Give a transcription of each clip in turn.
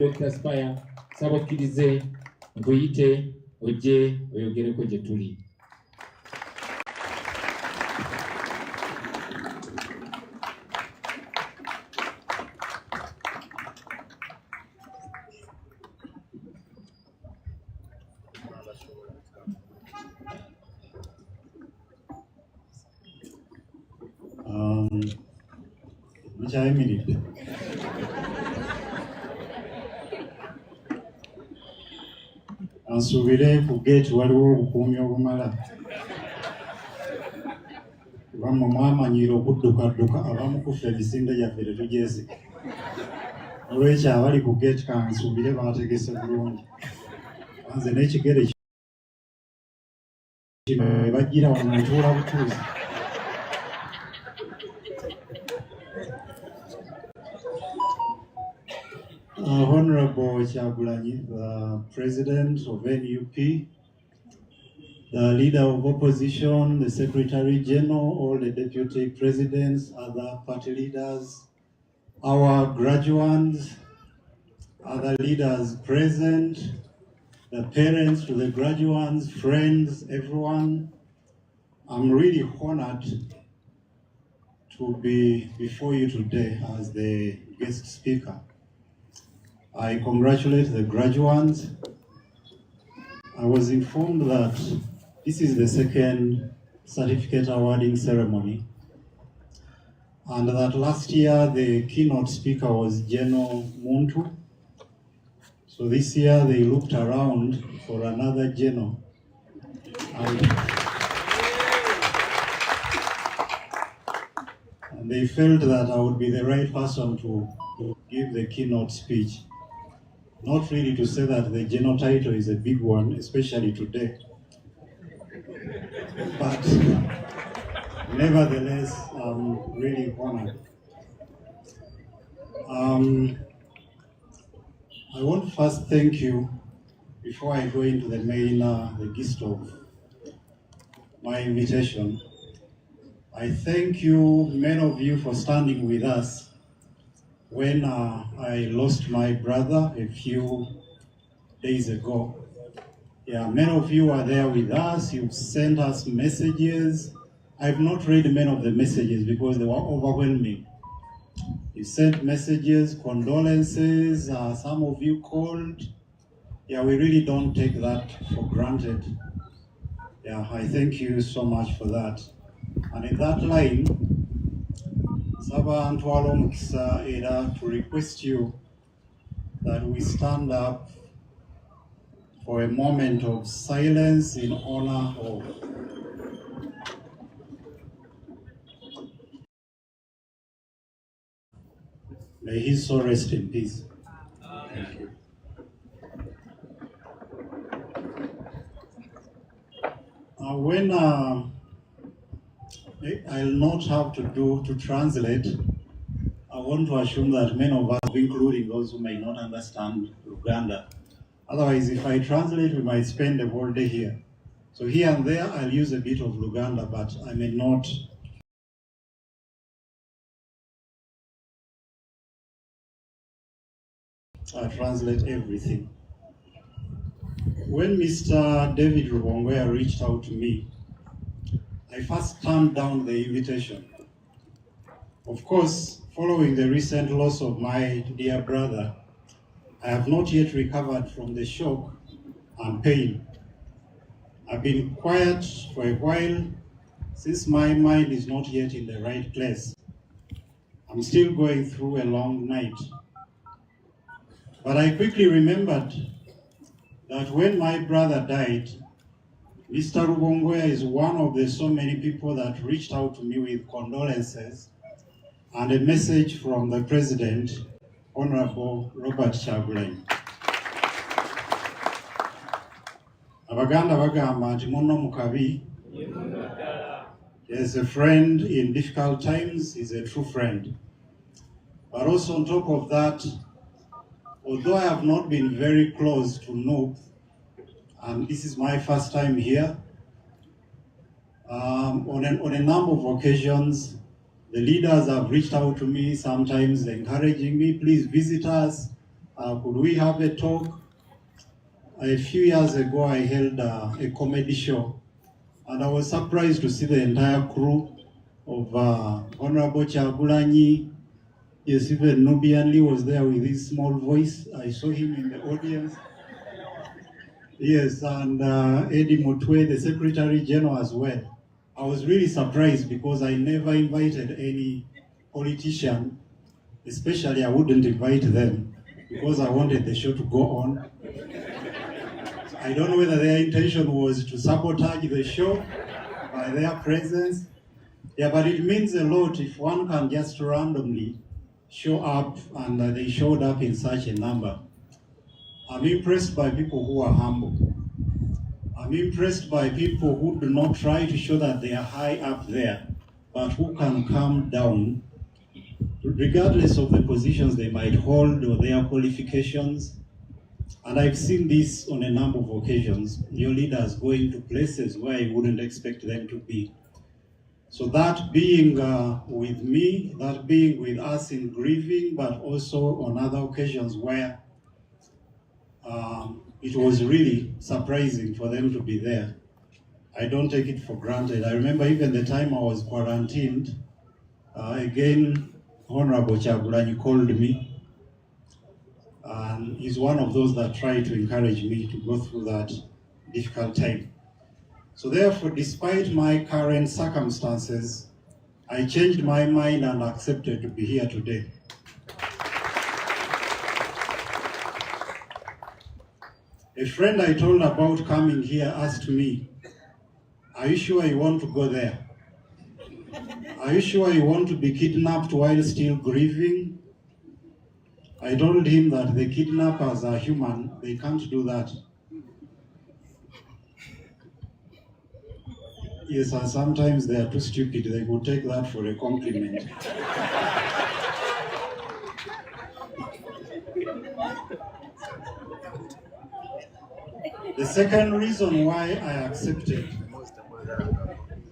Dr. Spire, sabakkirize nkuyite ojje oyogereko gye tuli. Mukyayimiridde. Ansuubire ku geeti waliwo obukuumi obumala. Bamwe mwamanyiira okuddukadduka abamu kufa emisinde gyaffe tetugyesiga. Olwekyo abali ku geeti kansuubire baategese bulungi. Nze n'ekigere kino we bajjira wano ntuula butuuzi. Honorable Abalwanyi, the President of NUP, the Leader of Opposition, the Secretary General, all the Deputy Presidents, other party leaders, our graduates, other leaders present, the parents to the graduates, friends, everyone. I'm really honored to be before you today as the guest speaker. I congratulate the graduates. I was informed that this is the second certificate awarding ceremony, and that last year the keynote speaker was General Muntu. So this year they looked around for another general. And they felt that I would be the right person to give the keynote speech. Not really to say that the general title is a big one, especially today. But nevertheless, I'm really honored. I want to first thank you before I go into the main, the gist of my invitation. I thank you, many of you, for standing with us when I lost my brother a few days ago. Yeah, many of you are there with us. You've sent us messages. I've not read many of the messages because they were overwhelming. You sent messages, condolences, some of you called. Yeah, we really don't take that for granted. Yeah, I thank you so much for that. And in that line, Saba Antwalo Mukisa Era, to request you that we stand up for a moment of silence in honor of may his soul rest in peace. Thank you. When I'll not have to translate, I want to assume that many of us, including those who may not understand Uganda. Otherwise, if I translate, we might spend the whole day here. So here and there, I'll use a bit of Luganda, but I may not translate everything. When Mr. David Rubongoya reached out to me, I first turned down the invitation. Of course, following the recent loss of my dear brother, I have not yet recovered from the shock and pain. I've been quiet for a while since my mind is not yet in the right place. I'm still going through a long night. But I quickly remembered that when my brother died, Mr. Rubongoya is one of the so many people that reached out to me with condolences and a message from the President, Honorable Robert Kyagulanyi. Abaganda bagamba nti munno mukabi. There's a friend in difficult times, he's a true friend. But also on top of that, although I have not been very close to NUP, and this is my first time here, on a number of occasions, the leaders have reached out to me, sometimes encouraging me, please visit us, Could we have a talk? A few years ago, I held a comedy show, and I was surprised to see the entire crew of Honorable Kyagulanyi. Yes, even Nubian Lee was there with his small voice. I saw him in the audience. Yes, and Eddie Mutwe, the Secretary General as well. I was really surprised because I never invited any politician, especially I wouldn't invite them because I wanted the show to go on. I don't know whether their intention was to sabotage the show by their presence. Yeah, but it means a lot if one can just randomly show up, and they showed up in such a number. I'm impressed by people who are humble. I'm impressed by people who do not try to show that they are high up there, but who can come down, regardless of the positions they might hold or their qualifications. And I've seen this on a number of occasions, your leaders going to places where you wouldn't expect them to be. So that being with me, that being with us in grieving, but also on other occasions where it was really surprising for them to be there. I don't take it for granted. I remember even the time I was quarantined, again, Honorable Kyagulanyi called me, and he's one of those that try to encourage me to go through that difficult time. So therefore, despite my current circumstances, I changed my mind and accepted to be here today. A friend I told about coming here asked me, "Are you sure you want to go there? Are you sure you want to be kidnapped while still grieving?" I told him that the kidnappers are human, they can't do that. Yes, and sometimes they are too stupid, they will take that for a compliment. The second reason why I accepted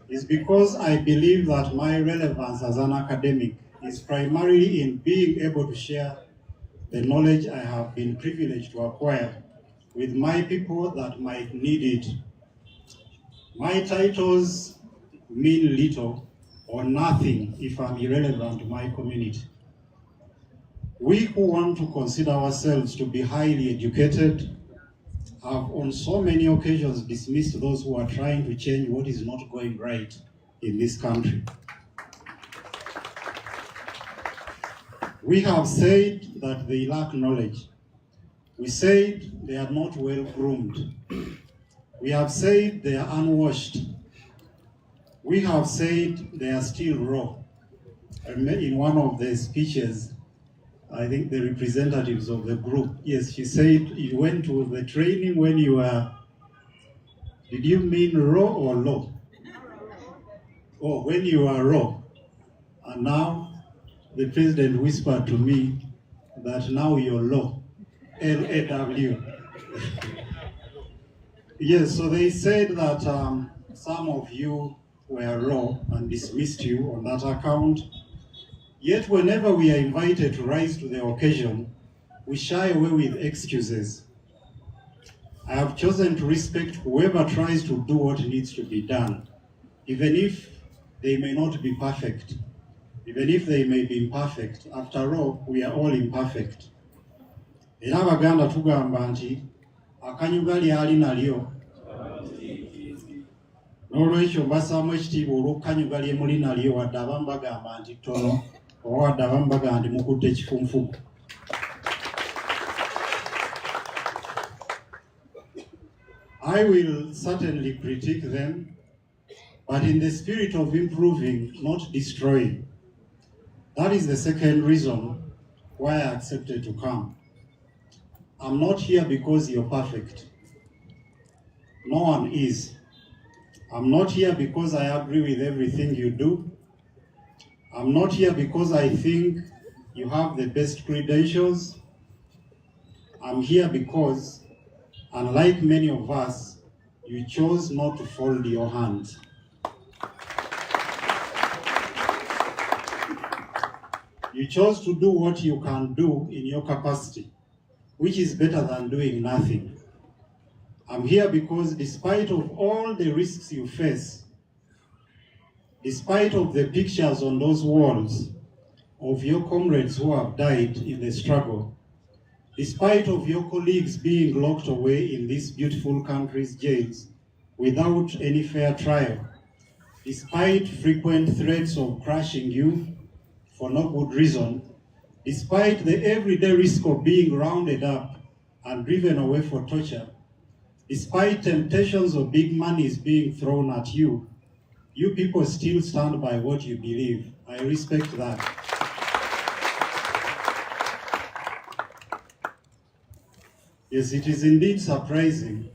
is because I believe that my relevance as an academic is primarily in being able to share the knowledge I have been privileged to acquire with my people that might need it. My titles mean little or nothing if I'm irrelevant to my community. We who want to consider ourselves to be highly educated have on so many occasions dismissed those who are trying to change what is not going right in this country. We have said that they lack knowledge. We said they are not well groomed. We have said they are unwashed. We have said they are still raw. In one of the speeches, I think the representatives of the group, yes, she said you went to the training when you were, did you mean raw or low? Oh, when you were raw. And now the president whispered to me that now you're low, L-A-W. Yes, so they said that some of you were raw and dismissed you on that account. Yet whenever we are invited to rise to the occasion, we shy away with excuses. I have chosen to respect whoever tries to do what needs to be done, even if they may not be perfect, even if they may be imperfect. After all, we are all imperfect. Era Abaganda tugamba nti akanyuga lyali nalyo. N'olwekyo mbasaamu ekitiibwa olw'okukanyuga lye muli nalyo wadde abamu bagamba nti ttono oba wadde abamu bagamba nti mukutte ekifunfugu. I will certainly critique them, but in the spirit of improving, not destroying. That is the second reason why I accepted to come. I'm not here because you're perfect. No one is. I'm not here because I agree with everything you do. I'm not here because I think you have the best credentials. I'm here because, unlike many of us, you chose not to fold your hands. You chose to do what you can do in your capacity. which is better than doing nothing. I'm here because despite of all the risks you face, despite of the pictures on those walls of your comrades who have died in the struggle, despite of your colleagues being locked away in this beautiful country's jails without any fair trial, despite frequent threats of crushing you for no good reason, despite the everyday risk of being rounded up and driven away for torture, despite temptations of big monies being thrown at you, you people still stand by what you believe. I respect that. Yes, it is indeed surprising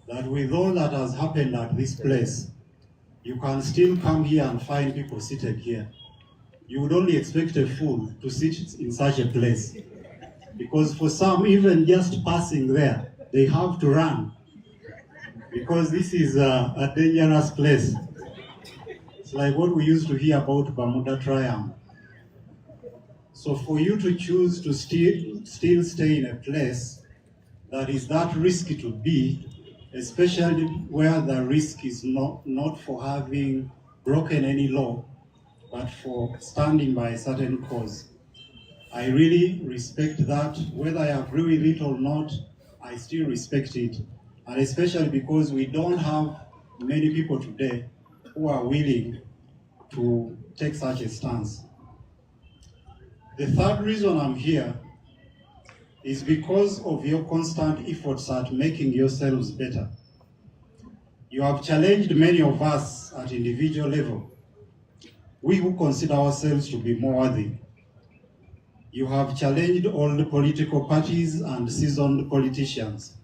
that with all that has happened at this place, you can still come here and find people seated here. You would only expect a fool to sit in such a place. Because for some, even just passing there, they have to run. Because this is a dangerous place. It's like what we used to hear about Bermuda Triangle. So for you to choose to still stay in a place that is that risky to be, especially where the risk is not for having broken any law, but for standing by a certain cause. I really respect that. Whether I agree with it or not, I still respect it. And especially because we don't have many people today who are willing to take such a stance. The third reason I'm here is because of your constant efforts at making yourselves better. You have challenged many of us at individual level, we who consider ourselves to be more worthy. You have challenged all the political parties and seasoned politicians.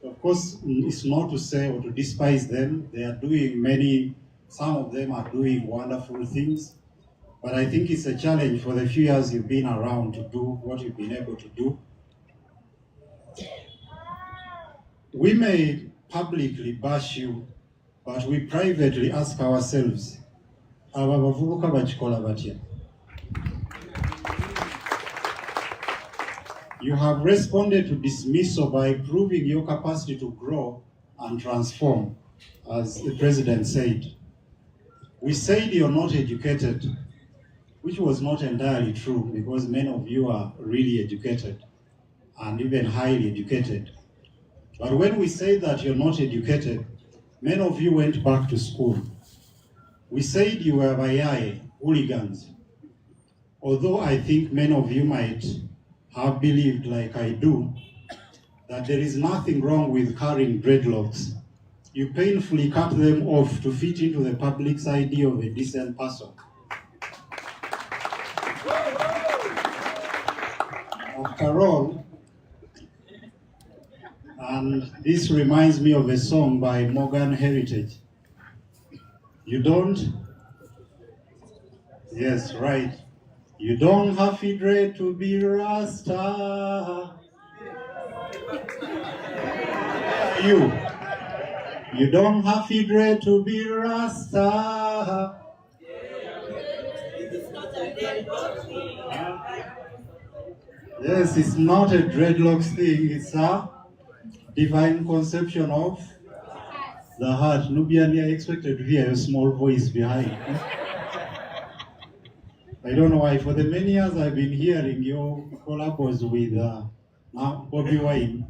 Of course, it's not to say or to despise them. They are doing some of them are doing wonderful things. But I think it's a challenge for the few years you've been around to do what you've been able to do. We may publicly bash you, but we privately ask ourselves, aba bavubuka bakikola batya? You have responded to dismissal by proving your capacity to grow and transform, as the president said. We said you're not educated, which was not entirely true because many of you are really educated and even highly educated. But when we say that you're not educated, many of you went back to school. We said you were bayai, hooligans. Although I think many of you might have believed, like I do, that there is nothing wrong with carrying dreadlocks. You painfully cut them off to fit into the public's idea of a decent person. After all, and this reminds me of a song by Morgan Heritage. You don't? Yes, right. You don't have to dread to be Rasta. You don't have to dread to be Rasta. Yes, it's not a dreadlocks thing, it's a divine conception of the heart. Nubian, I expected to hear a small voice behind. I don't know why, for the many years I've been hearing your collabos with Bobi Wine,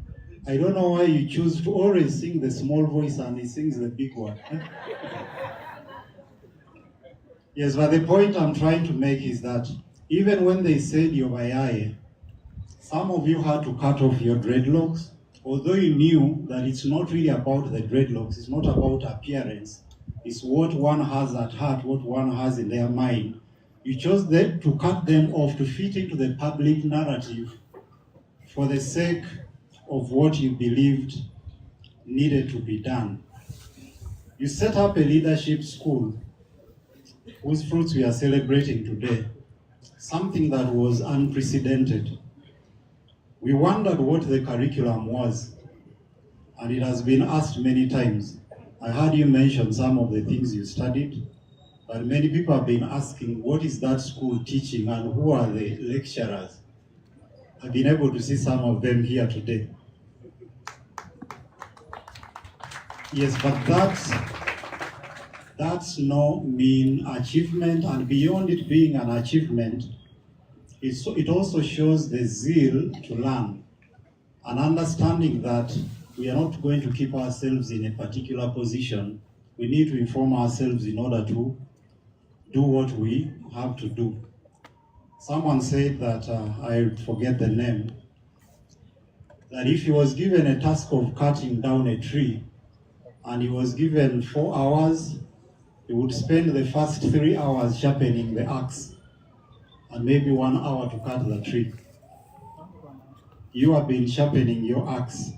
I don't know why you choose to always sing the small voice and he sings the big one. Yes, but the point I'm trying to make is that even when they said you're bayai, some of you had to cut off your dreadlocks, although you knew that it's not really about the dreadlocks, it's not about appearance, it's what one has at heart, what one has in their mind. You chose to cut them off to fit into the public narrative for the sake of what you believed needed to be done. You set up a leadership school whose fruits we are celebrating today, something that was unprecedented. We wondered what the curriculum was, and it has been asked many times. I heard you mention some of the things you studied, But many people have been asking, what is that school teaching and who are the lecturers? I've been able to see some of them here today. Yes, but that's no mean achievement, and beyond it being an achievement, it also shows the zeal to learn, and understanding that we are not going to keep ourselves in a particular position. We need to inform ourselves in order to do what we have to do. Someone said that, I forget the name, that if he was given a task of cutting down a tree and he was given 4 hours, he would spend the first 3 hours sharpening the axe and maybe 1 hour to cut the tree. You have been sharpening your axe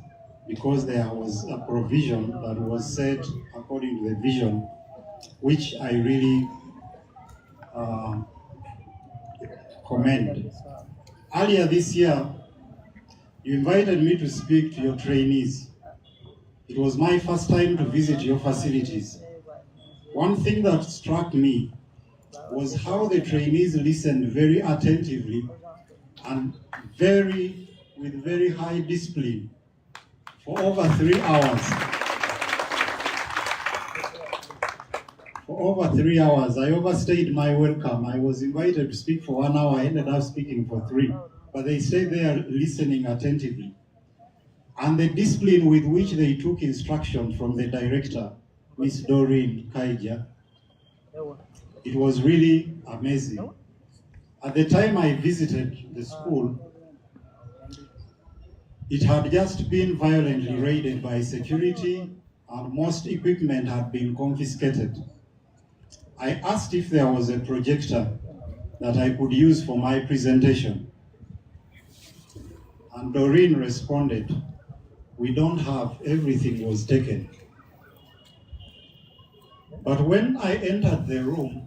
because there was a provision that was set according to the vision, which I really commend. Earlier this year, you invited me to speak to your trainees. It was my first time to visit your facilities. One thing that struck me was how the trainees listened very attentively and with very high discipline for over 3 hours. For over 3 hours, I overstayed my welcome. I was invited to speak for 1 hour, I ended up speaking for 3. But they stayed there listening attentively. And the discipline with which they took instruction from the director, Miss Doreen Kaija, it was really amazing. At the time I visited the school, it had just been violently raided by security and most equipment had been confiscated. I asked if there was a projector that I could use for my presentation. And Doreen responded, "We don't have, everything was taken." But when I entered the room,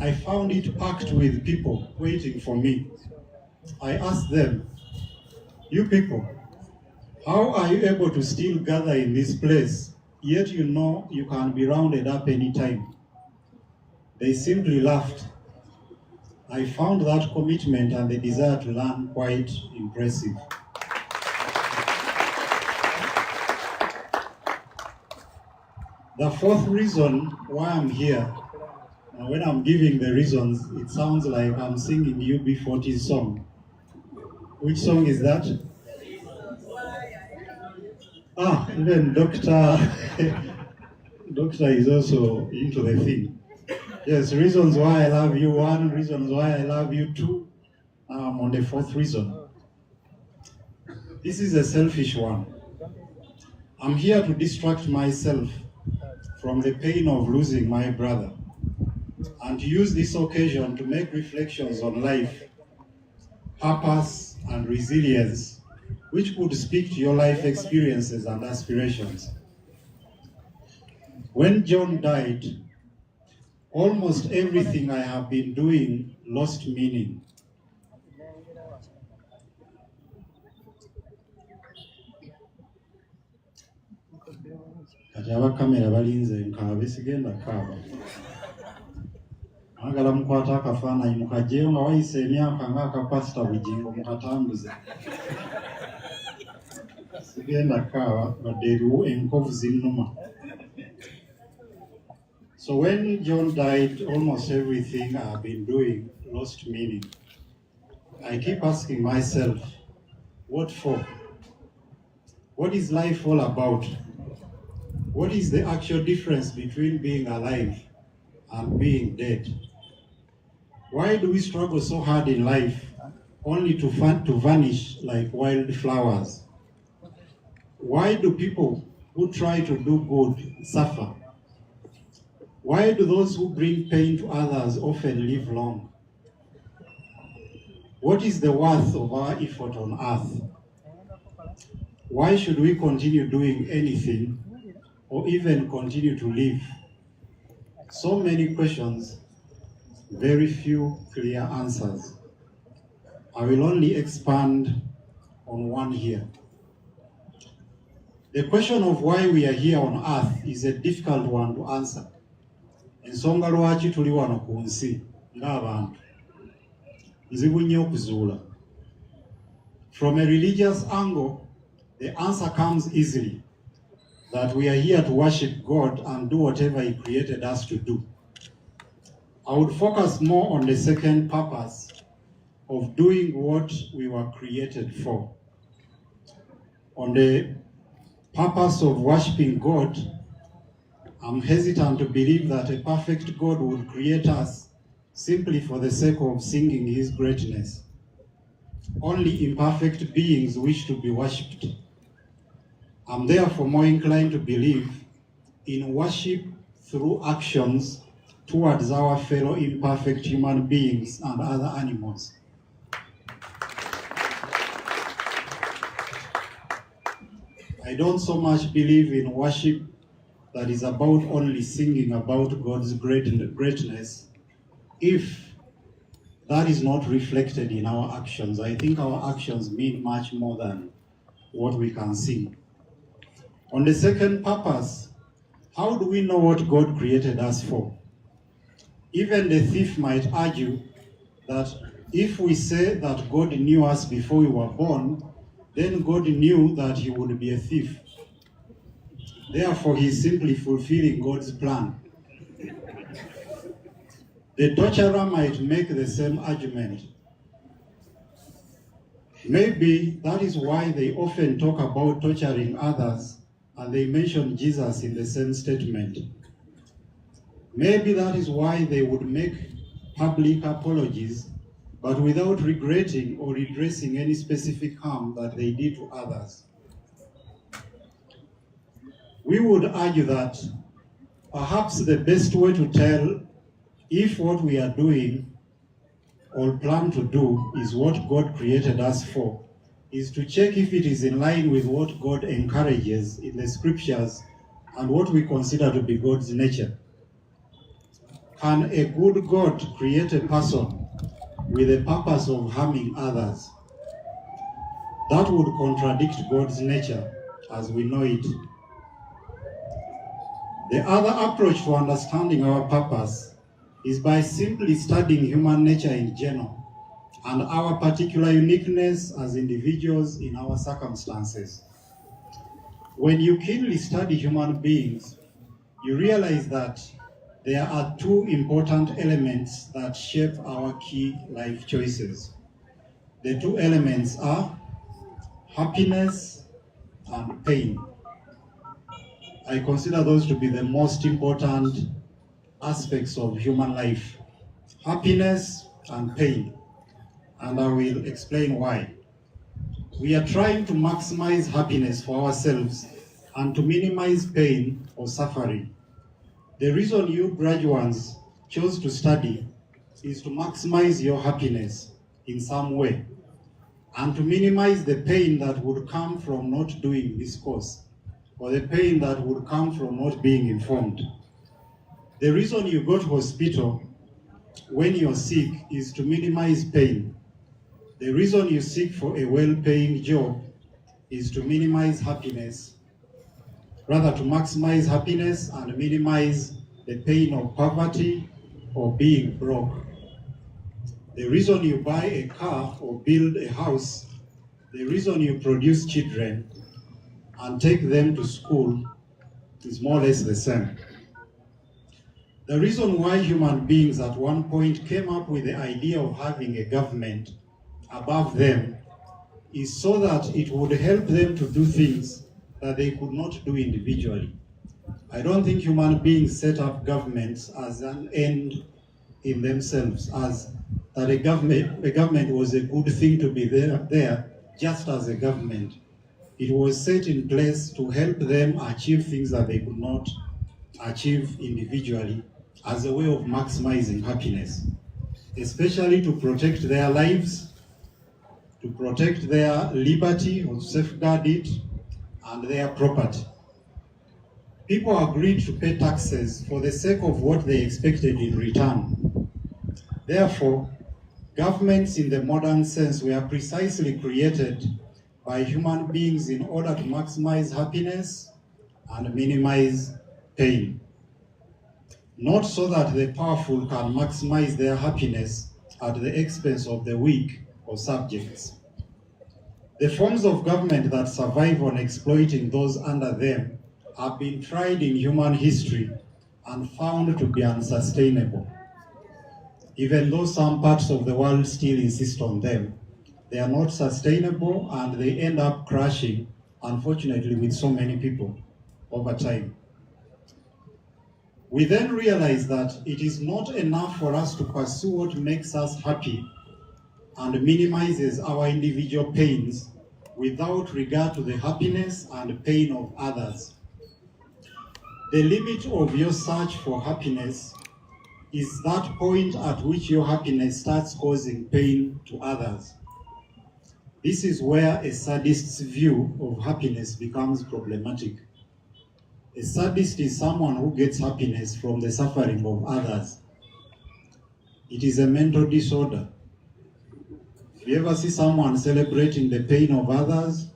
I found it packed with people waiting for me. I asked them, "You people, how are you able to still gather in this place, yet you know you can be rounded up anytime?" They simply laughed. I found that commitment and the desire to learn quite impressive. The fourth reason why I'm here, and when I'm giving the reasons, it sounds like I'm singing UB40's song. Which song is that? Even Doctor is also into the thing. Yes, reasons why I love you 1, reasons why I love you 2. I'm on the 4th reason. This is a selfish one. I'm here to distract myself from the pain of losing my brother and to use this occasion to make reflections on life, purpose, and resilience, which could speak to your life experiences and aspirations. When John died, almost everything I have been doing lost meaning. Kati abakamera balinze nkaabe sigenda kaaba. Agala mukwata akafaananyi mukagyeyo nga wayise emyaka ng'akapasita Bugingo mukatambuze. Sigenda kaaba badde eriwo enkovu zinnuma. So when John died, almost everything I've been doing lost meaning. I keep asking myself, what for? What is life all about? What is the actual difference between being alive and being dead? Why do we struggle so hard in life only to vanish like wildflowers? Why do people who try to do good suffer? Why do those who bring pain to others often live long? What is the worth of our effort on earth? Why should we continue doing anything or even continue to live? So many questions, very few clear answers. I will only expand on one here. The question of why we are here on earth is a difficult one to answer. ensonga lwaki tuli wano ku nsi ng'abantu nzibu nnyo okuzuula. From a religious angle, the answer comes easily, that we are here to worship God and do whatever He created us to do. I would focus more on the second purpose of doing what we were created for. On the purpose of worshiping God, I'm hesitant to believe that a perfect God would create us simply for the sake of singing His greatness. Only imperfect beings wish to be worshipped. I'm therefore more inclined to believe in worship through actions towards our fellow imperfect human beings and other animals. I don't so much believe in worship that is about only singing about God's greatness if that is not reflected in our actions. I think our actions mean much more than what we can sing. On the second purpose, how do we know what God created us for? Even the thief might argue that if we say that God knew us before we were born, then God knew that He would be a thief. Therefore, He is simply fulfilling God's plan. The torturer might make the same argument. Maybe that is why they often talk about torturing others and they mention Jesus in the same statement. Maybe that is why they would make public apologies, but without regretting or redressing any specific harm that they did to others. We would argue that perhaps the best way to tell if what we are doing or plan to do is what God created us for is to check if it is in line with what God encourages in the scriptures and what we consider to be God's nature. Can a good God create a person with the purpose of harming others? That would contradict God's nature as we know it. The other approach to understanding our purpose is by simply studying human nature in general and our particular uniqueness as individuals in our circumstances. When you keenly study human beings, you realize that there are two important elements that shape our key life choices. The two elements are happiness and pain. I consider those to be the most important aspects of human life, happiness and pain, and I will explain why. We are trying to maximize happiness for ourselves and to minimize pain or suffering. The reason you graduates chose to study is to maximize your happiness in some way and to minimize the pain that would come from not doing this course or the pain that would come from not being informed. The reason you go to hospital when you're sick is to minimize pain. The reason you seek for a well-paying job is to minimize happiness, rather to maximize happiness and minimize the pain of poverty or being broke. The reason you buy a car or build a house, the reason you produce children and take them to school is more or less the same. The reason why human beings at one point came up with the idea of having a government above them is so that it would help them to do things that they could not do individually. I don't think human beings set up governments as an end in themselves, as that a government was a good thing to be there just as a government. It was set in place to help them achieve things that they could not achieve individually as a way of maximizing happiness, especially to protect their lives, to protect their liberty or safeguard it, and their property. People agreed to pay taxes for the sake of what they expected in return. Therefore, governments in the modern sense were precisely created by human beings in order to maximize happiness and minimize pain. not so that the powerful can maximize their happiness at the expense of the weak or subjects. The forms of government that survive on exploiting those under them have been tried in human history and found to be unsustainable. Even though some parts of the world still insist on them, they are not sustainable and they end up crashing, unfortunately, with so many people over time. We then realize that it is not enough for us to pursue what makes us happy and minimizes our individual pains without regard to the happiness and pain of others. The limit of your search for happiness is that point at which your happiness starts causing pain to others. This is where a sadist's view of happiness becomes problematic. A sadist is someone who gets happiness from the suffering of others. It is a mental disorder. If you ever see someone celebrating the pain of others,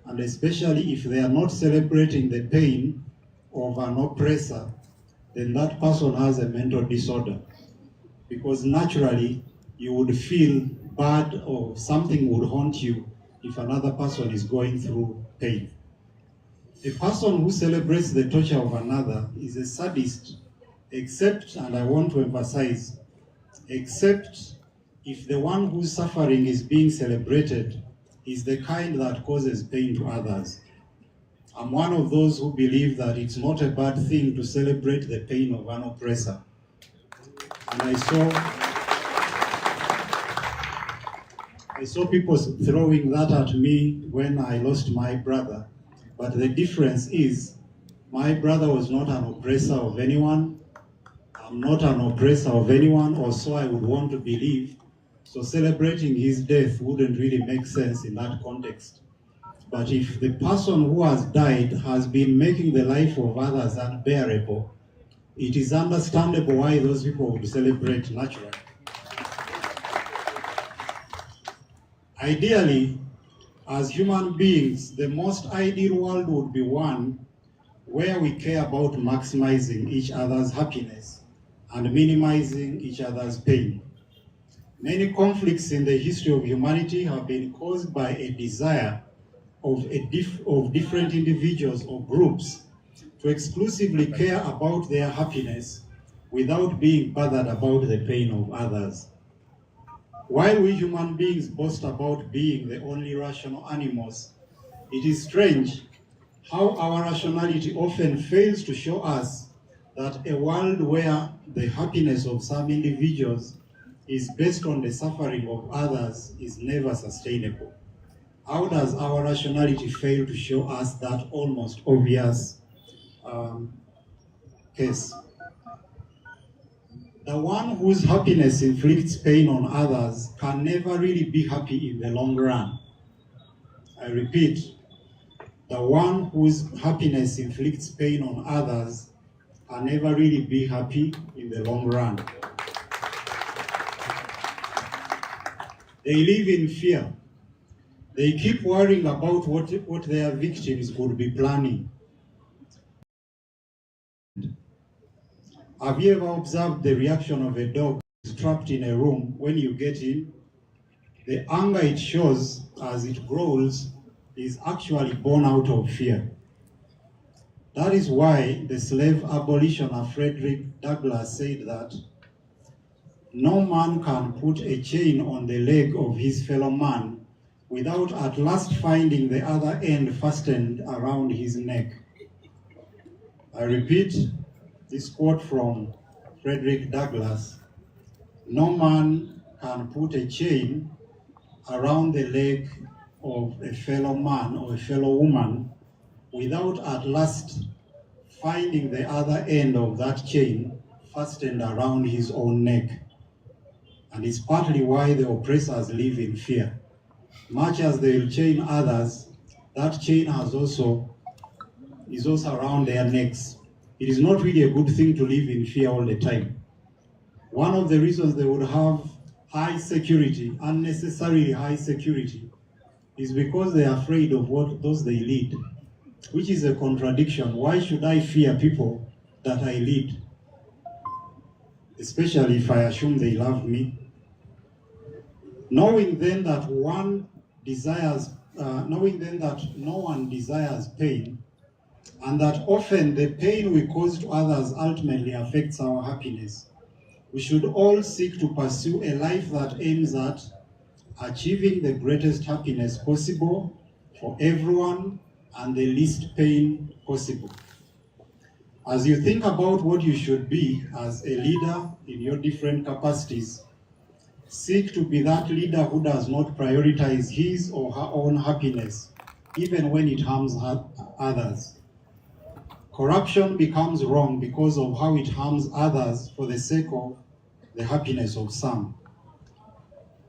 and especially if they are not celebrating the pain of an oppressor, then that person has a mental disorder. Because naturally, you would feel bad or something would haunt you if another person is going through pain. A person who celebrates the torture of another is a sadist, except, and I want to emphasize, except if the one whose suffering is being celebrated is the kind that causes pain to others. I'm one of those who believe that it's not a bad thing to celebrate the pain of an oppressor. And I saw people throwing that at me when I lost my brother. But the difference is, my brother was not an oppressor of anyone. I'm not an oppressor of anyone, or so I would want to believe. So celebrating his death wouldn't really make sense in that context. But if the person who has died has been making the life of others unbearable, it is understandable why those people would celebrate naturally. Ideally, as human beings, the most ideal world would be one where we care about maximizing each other's happiness and minimizing each other's pain. Many conflicts in the history of humanity have been caused by a desire of different individuals or groups to exclusively care about their happiness without being bothered about the pain of others. While we human beings boast about being the only rational animals, it is strange how our rationality often fails to show us that a world where the happiness of some individuals is based on the suffering of others is never sustainable. How does our rationality fail to show us that almost obvious case? The one whose happiness inflicts pain on others can never really be happy in the long run. I repeat, the one whose happiness inflicts pain on others can never really be happy in the long run. They live in fear. They keep worrying about what their victims could be planning. Have you ever observed the reaction of a dog trapped in a room when you get in? The anger it shows as it growls is actually born out of fear. That is why the slave abolitioner Frederick Douglass said that no man can put a chain on the leg of his fellow man without at last finding the other end fastened around his neck. I repeat this quote from Frederick Douglass: no man can put a chain around the leg of a fellow man or a fellow woman without at last finding the other end of that chain fastened around his own neck. And it's partly why the oppressors live in fear. Much as they will chain others, that chain is also around their necks. It is not really a good thing to live in fear all the time. One of the reasons they would have high security, unnecessarily high security, is because they are afraid of those they lead, which is a contradiction. Why should I fear people that I lead? especially if I assume they love me. Knowing then that no one desires pain, and that often the pain we cause to others ultimately affects our happiness, we should all seek to pursue a life that aims at achieving the greatest happiness possible for everyone and the least pain possible. As you think about what you should be as a leader in your different capacities, seek to be that leader who does not prioritize his or her own happiness, even when it harms others. Corruption becomes wrong because of how it harms others for the sake of the happiness of some.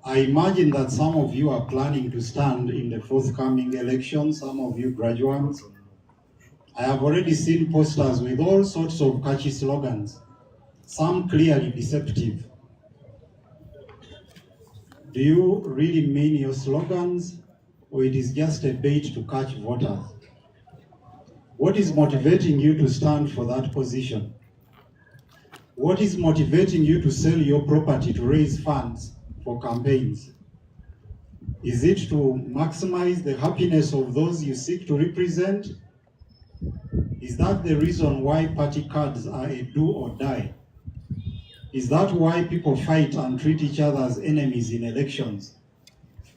I imagine that some of you are planning to stand in the forthcoming election, some of you graduates. I have already seen posters with all sorts of catchy slogans, some clearly deceptive. Do you really mean your slogans, or it is just a bait to catch voters? What is motivating you to stand for that position? What is motivating you to sell your property to raise funds for campaigns? Is it to maximize the happiness of those you seek to represent? Is that the reason why party cards are a do or die? Is that why people fight and treat each other as enemies in elections?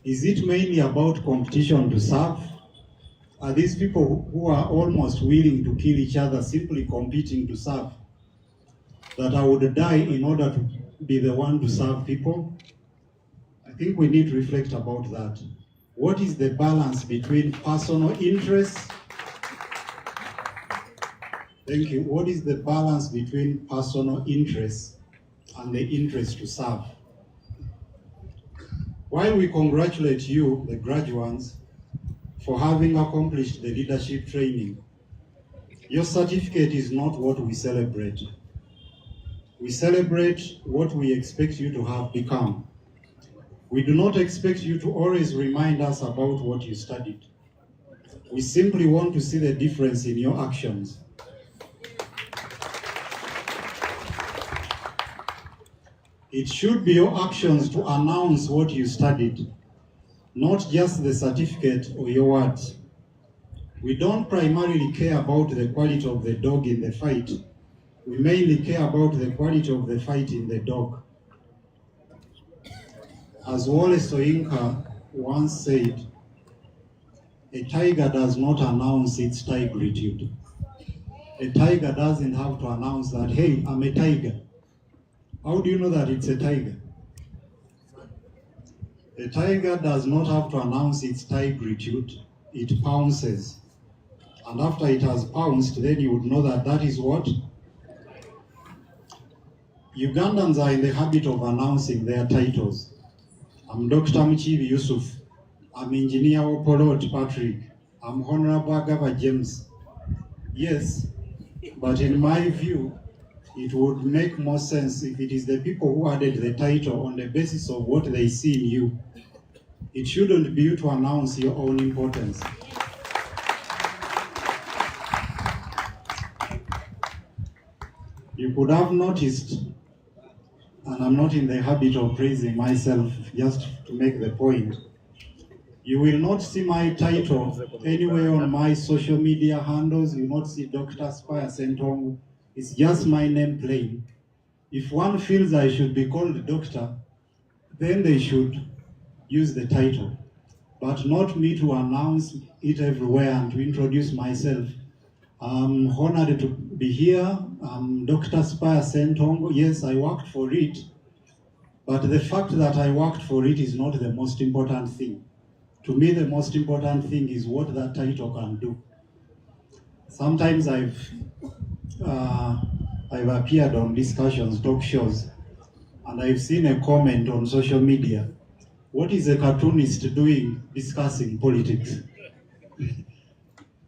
Is it mainly about competition to serve? Are these people who are almost willing to kill each other simply competing to serve? That I would die in order to be the one to serve people? I think we need to reflect about that. What is the balance between personal interests? Thank you. What is the balance between personal interests and the interest to serve? While we congratulate you, the graduates, for having accomplished the leadership training, your certificate is not what we celebrate. We celebrate what we expect you to have become. We do not expect you to always remind us about what you studied. We simply want to see the difference in your actions. It should be your actions to announce what you studied, not just the certificate or your words. We don't primarily care about the quality of the dog in the fight. We mainly care about the quality of the fight in the dog. As Wole Soyinka once said, a tiger does not announce its tigritude. A tiger doesn't have to announce that, hey, I'm a tiger. How do you know that it's a tiger? A tiger does not have to announce its tigritude. It pounces. And after it has pounced, then you would know that that is what? Ugandans are in the habit of announcing their titles. I'm Dr. Mchibi Yusuf. I'm Engineer Opolot Patrick. I'm Honorable Agaba James. Yes, but in my view, it would make more sense if it is the people who added the title on the basis of what they see in you. It shouldn't be you to announce your own importance. You could have noticed, and I'm not in the habit of praising myself, just to make the point, you will not see my title anywhere on my social media handles. You will not see Dr. Spire Sentongo. It's just my name plain. If one feels I should be called doctor, then they should use the title, but not me to announce it everywhere and to introduce myself. I'm honored to be here. I'm Dr. Spire Sentongo. Yes, I worked for it, but the fact that I worked for it is not the most important thing. To me, the most important thing is what that title can do. Sometimes I've appeared on discussions, talk shows, and I've seen a comment on social media. What is a cartoonist doing discussing politics?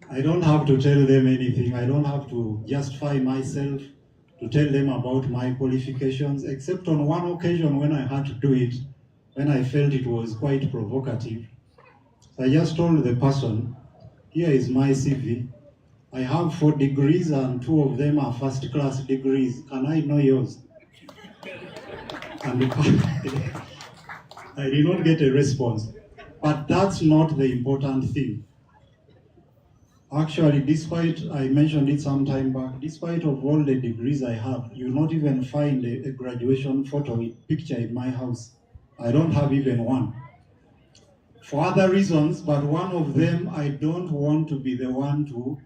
I don't have to tell them anything. I don't have to justify myself, to tell them about my qualifications, except on one occasion when I had to do it, when I felt it was quite provocative. So I just told the person, here is my CV. I have 4 degrees and 2 of them are first-class degrees. Can I know yours? And I did not get a response. But that's not the important thing. Actually, despite, I mentioned it some time back, despite of all the degrees I have, you'll not even find a graduation picture in my house. I don't have even one. For other reasons, but one of them, I don't want to be the one to,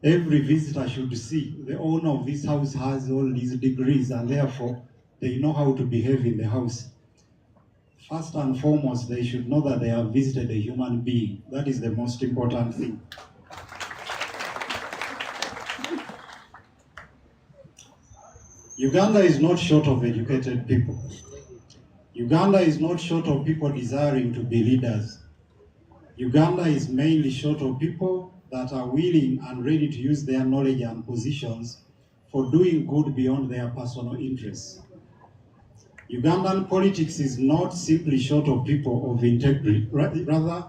every visitor should see, the owner of this house has all these degrees and therefore they know how to behave in the house. First and foremost, they should know that they have visited a human being. That is the most important thing. Uganda is not short of educated people. Uganda is not short of people desiring to be leaders. Uganda is mainly short of people that are willing and ready to use their knowledge and positions for doing good beyond their personal interests. Ugandan politics is not simply short of people of integrity. Rather,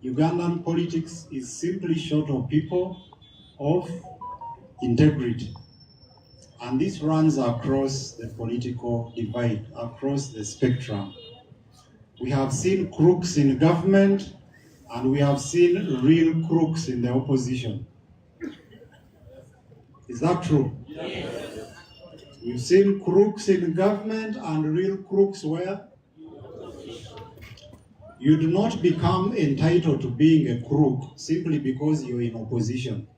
Ugandan politics is simply short of people of integrity. And this runs across the political divide, across the spectrum. We have seen crooks in government, and we have seen real crooks in the opposition. Is that true? Yes. We've seen crooks in government and real crooks where? You do not become entitled to being a crook simply because you're in opposition.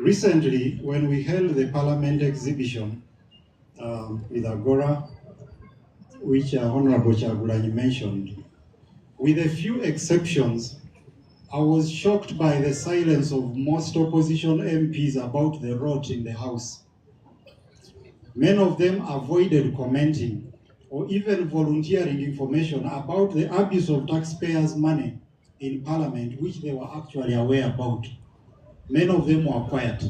Recently, when we held the Parliament exhibition with Agora, which Honorable Kyagulanyi mentioned, with a few exceptions, I was shocked by the silence of most opposition MPs about the rot in the House. Many of them avoided commenting or even volunteering information about the abuse of taxpayers' money in Parliament, which they were actually aware about. Many of them were quiet.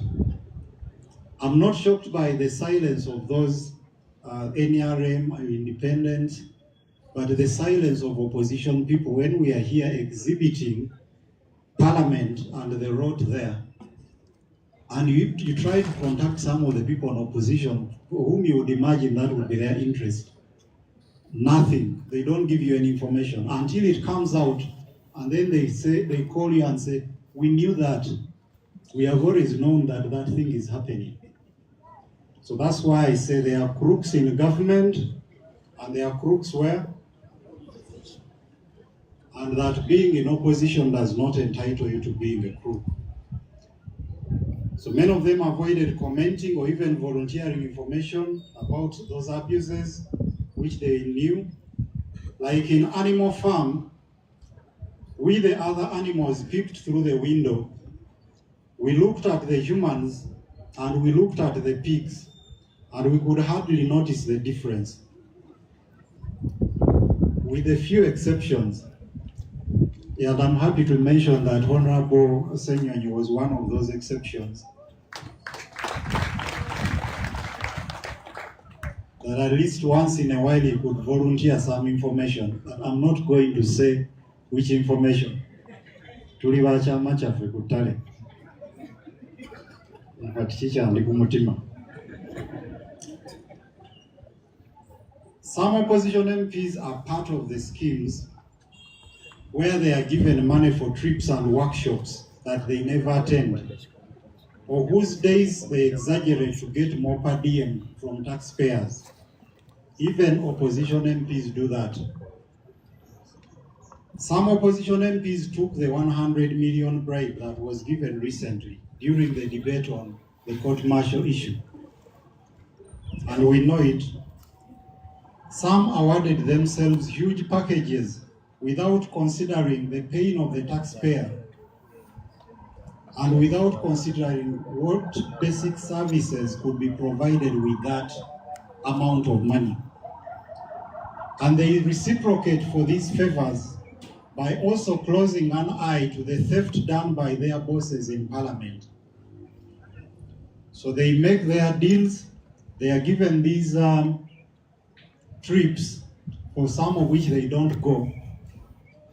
I'm not shocked by the silence of those NRM independent, but the silence of opposition people when we are here exhibiting Parliament and the road there. And you try to contact some of the people in opposition whom you would imagine that would be their interest. Nothing. They don't give you any information until it comes out, and then they call you and say, we knew that. We have always known that that thing is happening. So that's why I say there are crooks in government, and there are crooks where? And that being in opposition does not entitle you to being a crook. So many of them avoided commenting or even volunteering information about those abuses, which they knew. Like in Animal Farm, we the other animals peeped through the window. We looked at the humans and we looked at the pigs, and we could hardly notice the difference. With a few exceptions. Yeah, and I'm happy to mention that Honorable Senyonyi was one of those exceptions. That at least once in a while he could volunteer some information, but I'm not going to say which information. Tuli bachama chaffe ku ttale. Kati kikyandi ku mutima. Some opposition MPs are part of the schemes where they are given money for trips and workshops that they never attend, or whose days they exaggerate to get more per diem from taxpayers. Even opposition MPs do that. Some opposition MPs took the 100 million bribe that was given recently during the debate on the court-martial issue. And we know it. Some awarded themselves huge packages without considering the pain of the taxpayer and without considering what basic services could be provided with that amount of money. And they reciprocate for these favors by also closing an eye to the theft done by their bosses in Parliament. So they make their deals, they are given these trips, for some of which they don't go.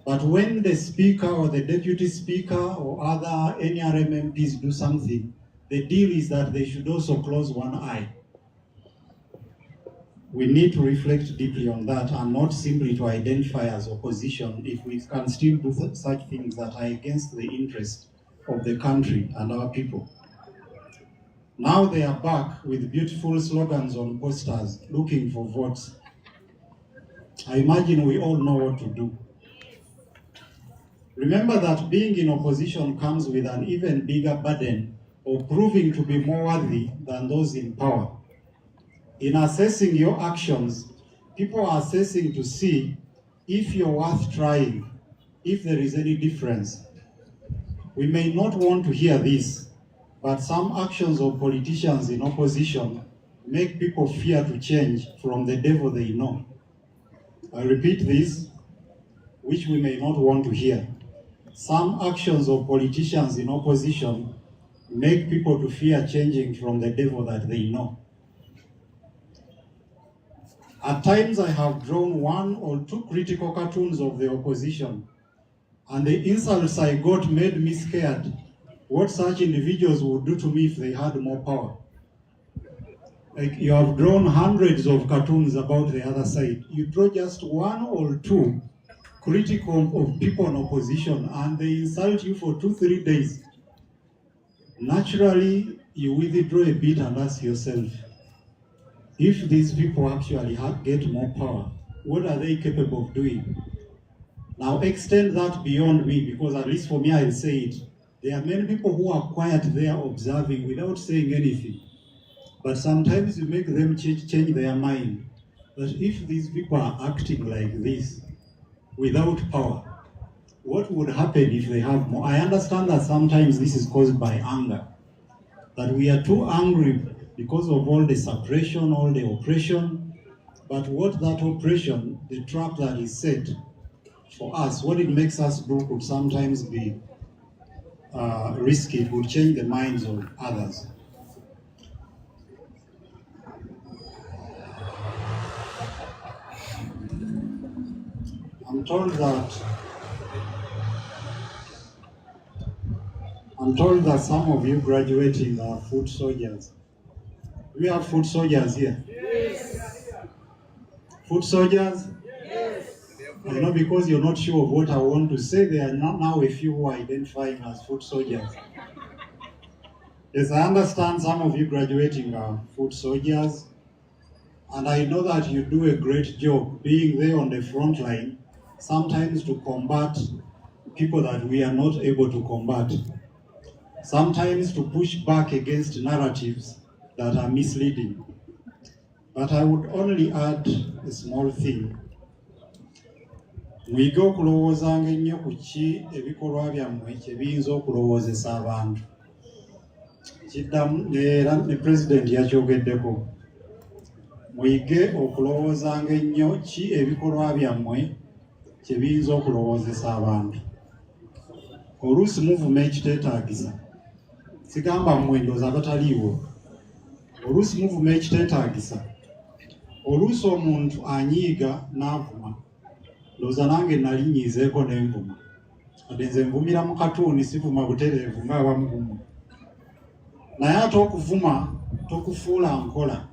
But when the Speaker or the Deputy Speaker or other NRM MPs do something, the deal is that they should also close one eye. we need to reflect deeply on that and not simply to identify as opposition if we can still do such things that are against the interest of the country and our people. Now they are back with beautiful slogans on posters looking for votes. I imagine we all know what to do. Remember that being in opposition comes with an even bigger burden of proving to be more worthy than those in power. In assessing your actions, people are assessing to see if you're worth trying, if there is any difference. We may not want to hear this, but some actions of politicians in opposition make people fear to change from the devil they know. I repeat this, which we may not want to hear. Some actions of politicians in opposition make people to fear changing from the devil that they know. At times I have drawn 1 or 2 critical cartoons of the opposition, and the insults I got made me scared what such individuals would do to me if they had more power. Like, you have drawn hundreds of cartoons about the other side. You draw just 1 or 2 critical of people in opposition and they insult you for 2-3 days. Naturally, you withdraw a bit and ask yourself, if these people actually get more power, what are they capable of doing? Now extend that beyond me, because at least for me, I'll say it. There are many people who are quiet there observing without saying anything. But sometimes you make them change their mind. That if these people are acting like this, without power, what would happen if they have more? I understand that sometimes this is caused by anger. That we are too angry because of all the suppression, all the oppression. But what that oppression, the trap that is set for us, what it makes us do could sometimes be risky. It would change the minds of others. I'm told that some of you graduating are foot soldiers. Do we have foot soldiers here? Yes. Foot soldiers? Yes. I know, because you're not sure of what I want to say, there are now a few who are identifying as foot soldiers. Yes, I understand some of you graduating are foot soldiers, and I know that you do a great job being there on the front line, sometimes to combat people that we are not able to combat, sometimes to push back against narratives that are misleading. But I would only add a small thing. Mwige okulowoozanga ennyo ku ki ebikolwa byammwe kye biyinza okulowoozesa abantu. Kiddamu era ne Pulezidenti yakyogeddeko. Mwige okulowoozanga ennyo ki ebikolwa byammwe kye biyinza okulowoozesa abantu. Oluusi muvuma ekiteetaagisa. Sigamba mmwe ndowooza abataliiwo. Oluusi muvuma ekiteetaagisa. Oluusi omuntu anyiiga n'avuma. Ndowooza nange nalinyiizeeko n'envuma. Ate nze nvumira mu katuuni, sivuma butereevu ng'abamu bumu. Naye ate okuvuma tokufuula nkola.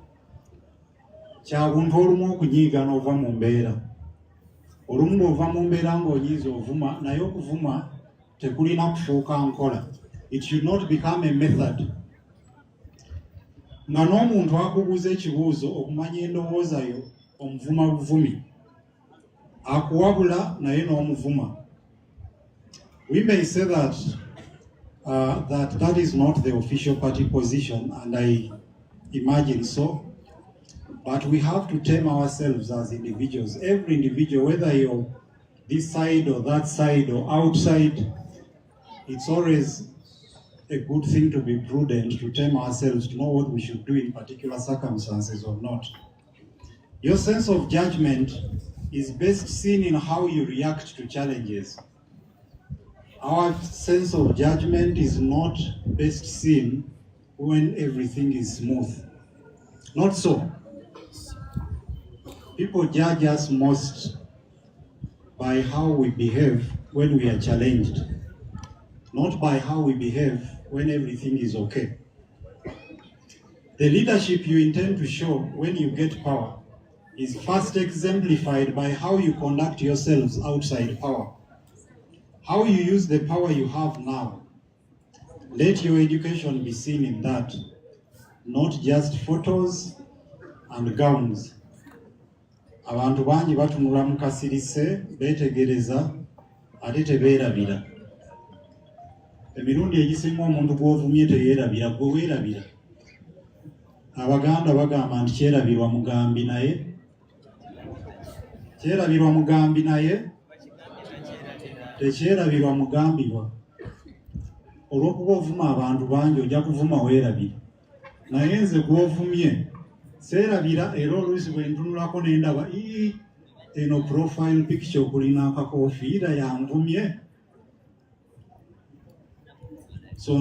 Kya buntu olumu okunyiiga n'ova mu mbeera. Olumu bw'ova mu mbeera ng'onyiiza ovuma, naye okuvuma tekulina kufuuka nkola. It should not become a method. Nga n'omuntu akubuuza ekibuuzo okumanya endowooza yo, omuvuma buvumi. Akuwabula naye n'omuvuma. We may say that that is not the official party position, and I imagine so. But we have to tame ourselves as individuals. Every individual, whether you're this side or that side or outside, it's always a good thing to be prudent, to tame ourselves, to know what we should do in particular circumstances or not. Your sense of judgment is best seen in how you react to challenges. Our sense of judgment is not best seen when everything is smooth. Not so. People judge us most by how we behave when we are challenged, not by how we behave when everything is okay. The leadership you intend to show when you get power is first exemplified by how you conduct yourselves outside power, how you use the power you have now. Let your education be seen in that, not just photos and gowns. Abantu bangi batunula mu kasirise beetegereza ate tebeerabira. Emirundi egisinga omuntu gw'ovumye teyeerabira, gwe weerabira. Abaganda bagamba nti kyerabirwa mugambi naye. Kyerabirwa mugambi naye tekyerabirwa mugambibwa. Olw'okuba ovuma abantu bangi ojja kuvuma weerabira. Naye nze gw'ovumye seerabira era oluusi bwe ntunulako ne ndaba eno profile picture kulina akakoofiira yanvumye. So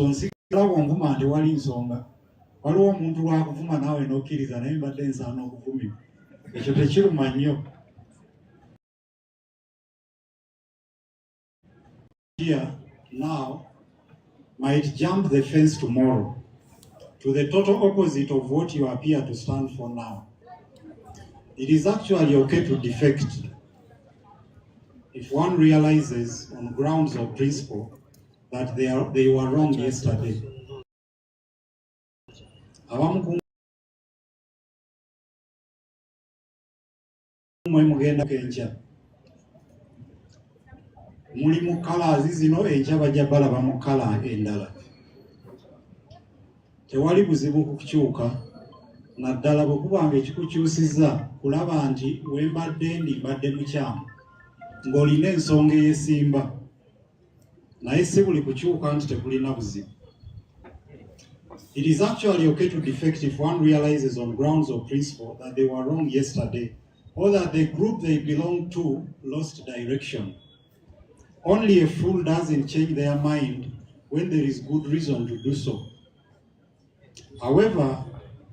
nsigala bw'onvuma nti wali nsonga. Waliwo omuntu lwakuvuma naawe n'okkiriza naye mbadde nsaana okuvumibwa. Ekyo tekiruma nnyo. Here now might jump the fence tomorrow to the total opposite of what you appear to stand for now. It is actually okay to defect if one realizes on grounds of principle that they were wrong yesterday. Mugenda kencha muli mu colors zino enkya bajja balaba mu color endala. Tewali buzibu kukyuka naddala bwe kubanga ekikukyusizza kulaba nti wembadde ndi mbadde mukyamu ng'olina ensonga eyesimba naye si buli kukyuka nti tekulina buzibu. It is actually okay to defect if one realizes on grounds of principle that they were wrong yesterday or that the group they belong to lost direction. Only a fool doesn't change their mind when there is good reason to do so. However,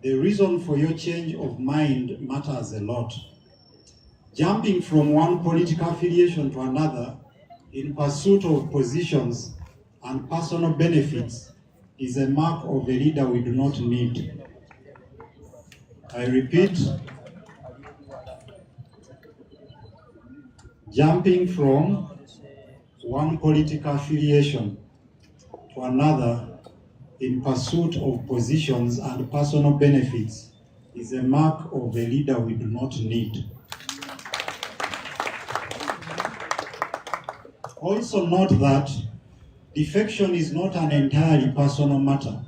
the reason for your change of mind matters a lot. Jumping from one political affiliation to another in pursuit of positions and personal benefits is a mark of a leader we do not need. I repeat, jumping from one political affiliation to another in pursuit of positions and personal benefits is a mark of a leader we do not need. Also note that defection is not an entirely personal matter.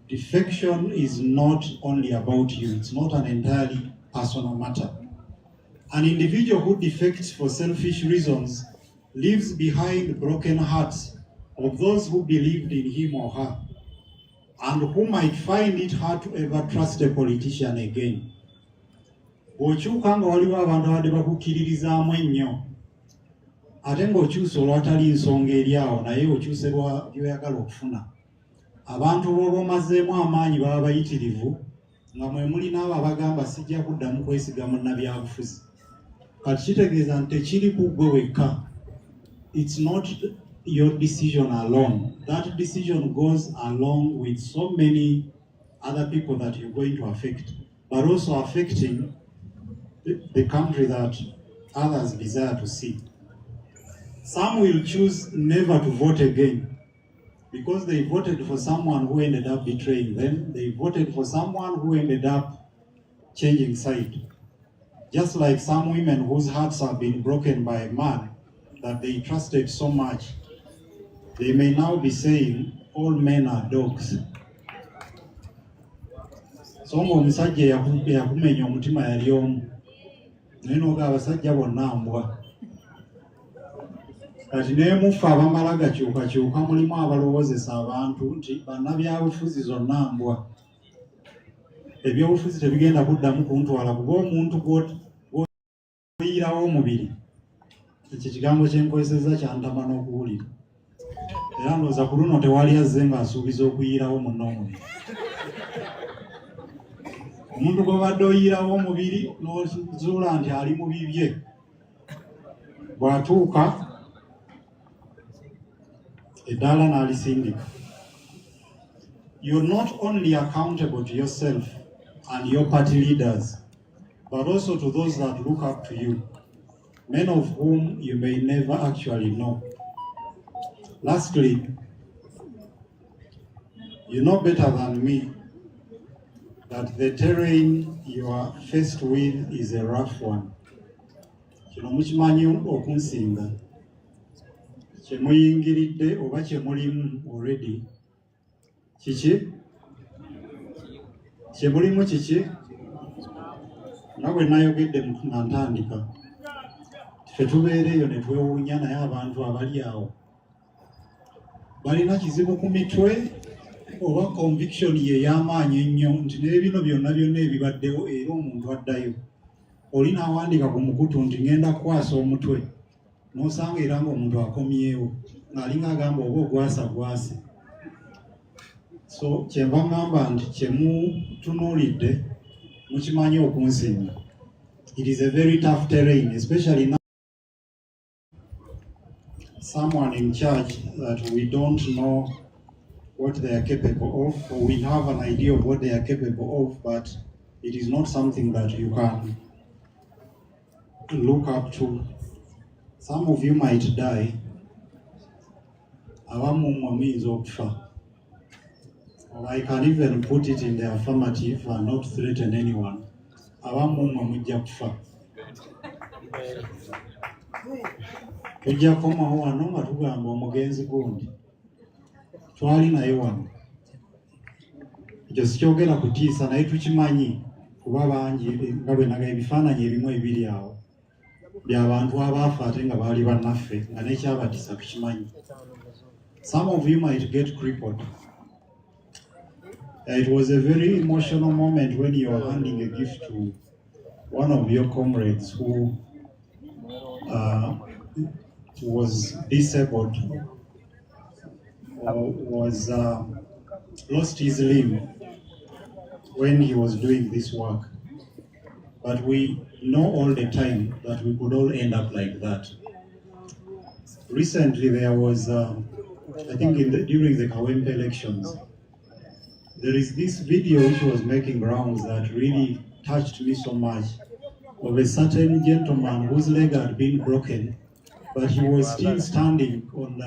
Defection is not only about you, it's not an entirely personal matter. An individual who defects for selfish reasons leaves behind broken hearts of those who believed in him or her, and who might find it hard to ever trust a politician again. Bw'okyuka nga waliwo abantu abadde bakukkiririzaamu ennyo, ate ng'okyusa olwatali nsonga eri awo naye okyuse by'oyagala okufuna. Abantu b'oba omazeemu amaanyi baba bayitirivu nga mwe muli n'abo abagamba sijja kuddamu kwesiga munnabyabufuzi. Kati kitegeeza nti tekiri ku ggwe wekka. It's not your decision alone. That decision goes along with so many other people that you're going to affect, but also affecting the country that others desire to see. Some will choose never to vote again because they voted for someone who ended up betraying them. They voted for someone who ended up changing side. Just like some women whose hearts have been broken by a man that they trusted so much, they may now be saying, all men are dogs. So omusajja yakumenya omutima yali omu. Naye n'oga abasajja bonna mbwa. Kati n'emufa abamala gakyukakyuka mulimu abalowoozesa abantu nti bannabyabufuzi zonna mbwa. Ebyobufuzi tebigenda kuddamu kuntwala kuba omuntu gw'oyirawo omubiri. Ekyo kigambo kye nkozesezza kyantama n'okuwulira. Era ndowooza ku luno tewali azze ng'asuubiza okuyirawo munno omubiri. Omuntu gw'obadde oyirawo omubiri n'ozuula nti ali mu bibye, bw'atuuka eddaala n'alisindika. You're not only accountable to yourself and your party leaders, but also to those that look up to you, many of whom you may never actually know. Lastly, you know better than me that the terrain you are faced with is a rough one. Kino mukimanyi okunsinga. Kye muyingiridde oba kye mulimu already. Kiki? Kye mulimu kiki? Nawe nayogedde nga ntandika. Ffe tubeereyo ne twewuunya naye abantu abali awo balina kizibu ku mitwe oba conviction ye y'amaanyi ennyo nti n'ebino byonna ebibaddewo era omuntu addayo. Oli n'awandiika ku mukutu nti ngenda kukwasa omutwe n'osanga era ng'omuntu akomyewo ng'alinga agamba oba ogwasa gwase. So kyenva ngamba nti kye mutunuulidde mukimanyi okunsinga. It is a very tough terrain, especially now someone in charge that we don't know what they are capable of, or we have an idea of what they are capable of, but it is not something that you can look up to. Some of you might die. Abamu means okufa. Or I can even put it in the affirmative and not threaten anyone. Abamu mujja kufa. Tujja komawo wano nga tugamba omugenzi gundi. Twali naye wano. Ekyo sikyogera kutiisa naye tukimanyi kuba bangi nga bwe naga ebifaananyi ebimu ebiri awo by'abantu abaafa ate nga baali bannaffe nga n'ekyabatiisa tukimanyi. Some of you might get crippled. It was a very emotional moment when you were handing a gift to one of your comrades who was disabled or was lost his limb when he was doing this work. But we know all the time that we could all end up like that. Recently there was, I think during the Kawempe elections, there is this video which was making rounds that really touched me so much, of a certain gentleman whose leg had been broken, but he was still standing on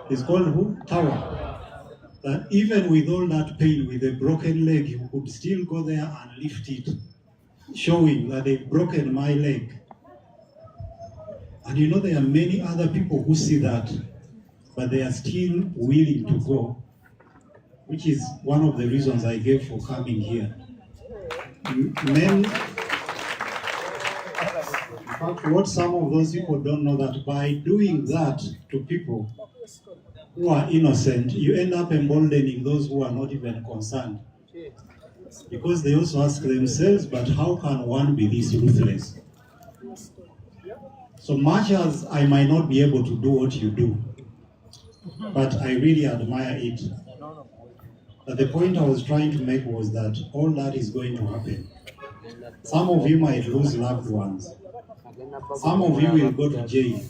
it's called who? Tower. That even with all that pain, with a broken leg, he could still go there and lift it, showing that they've broken my leg. And you know, there are many other people who see that, but they are still willing to go, which is one of the reasons I gave for coming here. Men, in fact, what some of those people don't know, that by doing that to people who are innocent, you end up emboldening those who are not even concerned. Because they also ask themselves, but how can one be this ruthless? So much as I might not be able to do what you do, but I really admire it. But the point I was trying to make was that all that is going to happen. Some of you might lose loved ones. Some of you will go to jail.